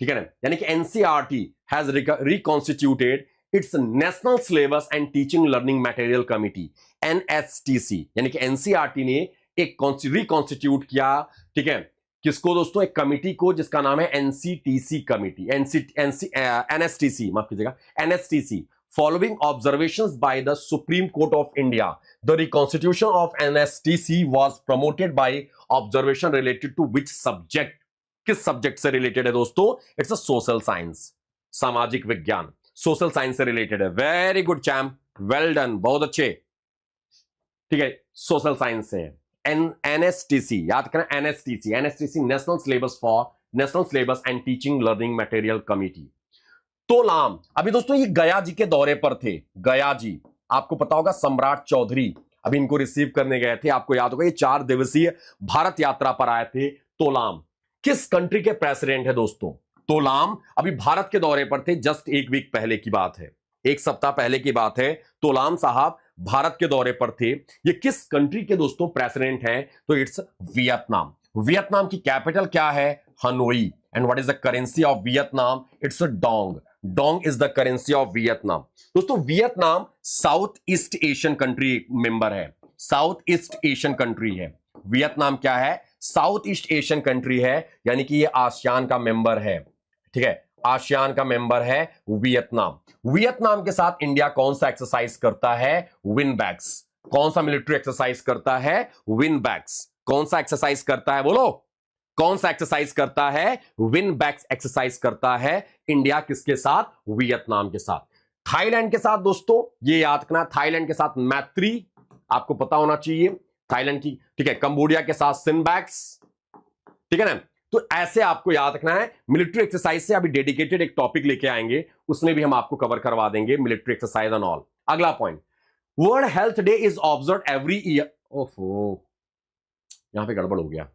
ठीक है ना, यानी कि NCERT has reconstituted its national syllabus and teaching learning material committee, NSTC, यानी कि एनसीईआरटी ने एक रिकॉन्स्टिट्यूट किया, ठीक है, किसको दोस्तों? एक कमिटी को जिसका नाम है एनसीटीसी कमिटी, एनएसटीसी, माफ कीजिएगा, NSTC. Following observations by the Supreme Court of India, the reconstitution of NSTC was promoted by observation related to which subject? किस सब्जेक्ट से रिलेटेड है दोस्तों? इट्स अ सोशल साइंस, सामाजिक विज्ञान। सोशल साइंस से related है। Very good champ, well done, बहुत अच्छे। ठीक है, सोशल साइंस से एनएसटीसी याद करें, NSTC national syllabus and teaching learning material committee. To Lam, अभी दोस्तों ये गया जी के दौरे पर थे। गया जी, आपको पता होगा सम्राट चौधरी अभी इनको रिसीव करने गए थे। आपको याद होगा ये 4 दिवसीय भारत यात्रा पर आए थे। तोलाम किस कंट्री के प्रेसिडेंट है दोस्तों? तोलाम अभी भारत के दौरे पर थे, जस्ट एक वीक पहले की बात है, एक सप्ताह पहले की बात है। तोलाम साहब भारत के दौरे पर थे। ये किस कंट्री के दोस्तों प्रेसिडेंट हैं? तो इट्स वियतनाम। वियतनाम की कैपिटल क्या है? Hanoi. And what is the currency of Vietnam? It's a dong. Dong is the currency of Vietnam. दोस्तों Vietnam south east Asian country member है, साउथ ईस्ट एशियन कंट्री है। Vietnam क्या है? South east Asian country है, यानी कि ये ASEAN का मेंबर है। ठीक है, आसियान का मेंबर है वियतनाम। वियतनाम के साथ इंडिया कौन सा एक्सरसाइज करता है? विनबैक्स। कौन सा मिलिट्री एक्सरसाइज करता है? विनबैक्स। कौन सा एक्सरसाइज करता है? बोलो, कौन सा एक्सरसाइज करता है? विनबैक्स एक्सरसाइज करता है इंडिया। किसके साथ? वियतनाम के साथ। थाईलैंड के साथ दोस्तों ये याद रखना, थाईलैंड के साथ मैत्री, आपको पता होना चाहिए थाईलैंड की। ठीक है, कंबोडिया के साथ सिनबैक्स। ठीक है ना, तो ऐसे आपको याद रखना है। मिलिट्री एक्सरसाइज से अभी डेडिकेटेड एक टॉपिक लेके आएंगे, उसमें भी हम आपको कवर करवा देंगे मिलिट्री एक्सरसाइज एंड ऑल। अगला point, world health day is observe every year. ओफो, यहां पे गड़बड़ हो गया,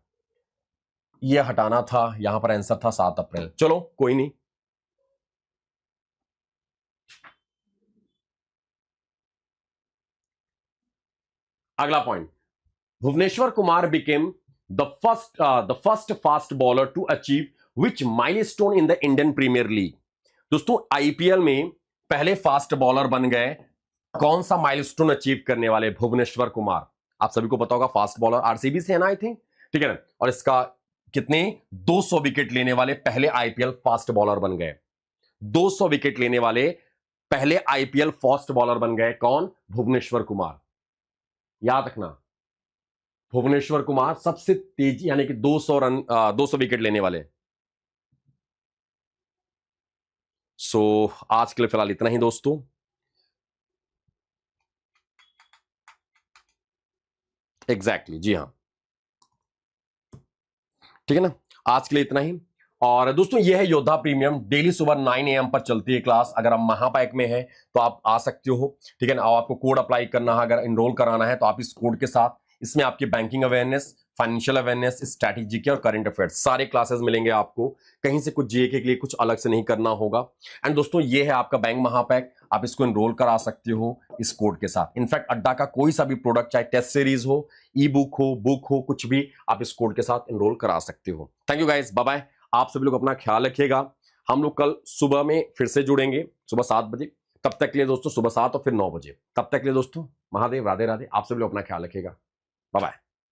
ये हटाना था, यहां पर आंसर था 7 अप्रैल। चलो कोई नहीं, अगला point, Bhuvneshwar Kumar became the first fast bowler to achieve which milestone in the Indian Premier League. दोस्तों आईपीएल में पहले फास्ट बॉलर बन गए, कौन सा माइलस्टोन अचीव करने वाले? भुवनेश्वर कुमार। आप सभी को पता होगा फास्ट बॉलर आरसीबी से है ना, आई थिंक। ठीक है ना, और इसका कितने 200 विकेट लेने वाले पहले आईपीएल फास्ट बॉलर बन गए। 200 विकेट लेने वाले पहले आईपीएल फास्ट बॉलर बन गए, कौन? भुवनेश्वर कुमार। याद रखना, भुवनेश्वर कुमार सबसे तेजी यानी कि 200 रन 200 विकेट लेने वाले। सो आज के लिए फिलहाल इतना ही दोस्तों। एग्जैक्टली जी हाँ, ठीक है ना, आज के लिए इतना ही। और दोस्तों ये है योद्धा प्रीमियम, डेली सुबह 9 AM पर चलती है क्लास। अगर आप महापैक में है तो आप आ सकते हो। ठीक है ना, और आपको कोड अप्लाई करना है, अगर इनरोल कराना है तो आप इस कोड के साथ, इसमें आपकी banking awareness, financial awareness, strategy के और करंट अफेयर्स सारे क्लासेस मिलेंगे आपको। कहीं से कुछ जीके के लिए कुछ अलग से नहीं करना होगा। एंड दोस्तों ये है आपका बैंक महापैक, आप इसको इनरोल करा सकते हो इस कोड के साथ। इनफैक्ट अड्डा का कोई सा भी प्रोडक्ट, चाहे टेस्ट सीरीज हो, ई बुक हो, बुक हो, कुछ भी आप इस कोड के साथ इनरोल करा सकते हो। Thank you guys, bye bye. आप सभी लोग अपना ख्याल रखिएगा। हम लोग कल सुबह में फिर से जुड़ेंगे, सुबह 7 बजे। तब तक के लिए दोस्तों सुबह 7 और फिर 9 बजे। तब तक के लिए दोस्तों महादेव, राधे राधे। आप सभी लोग अपना ख्याल रखिएगा, बाय बाय।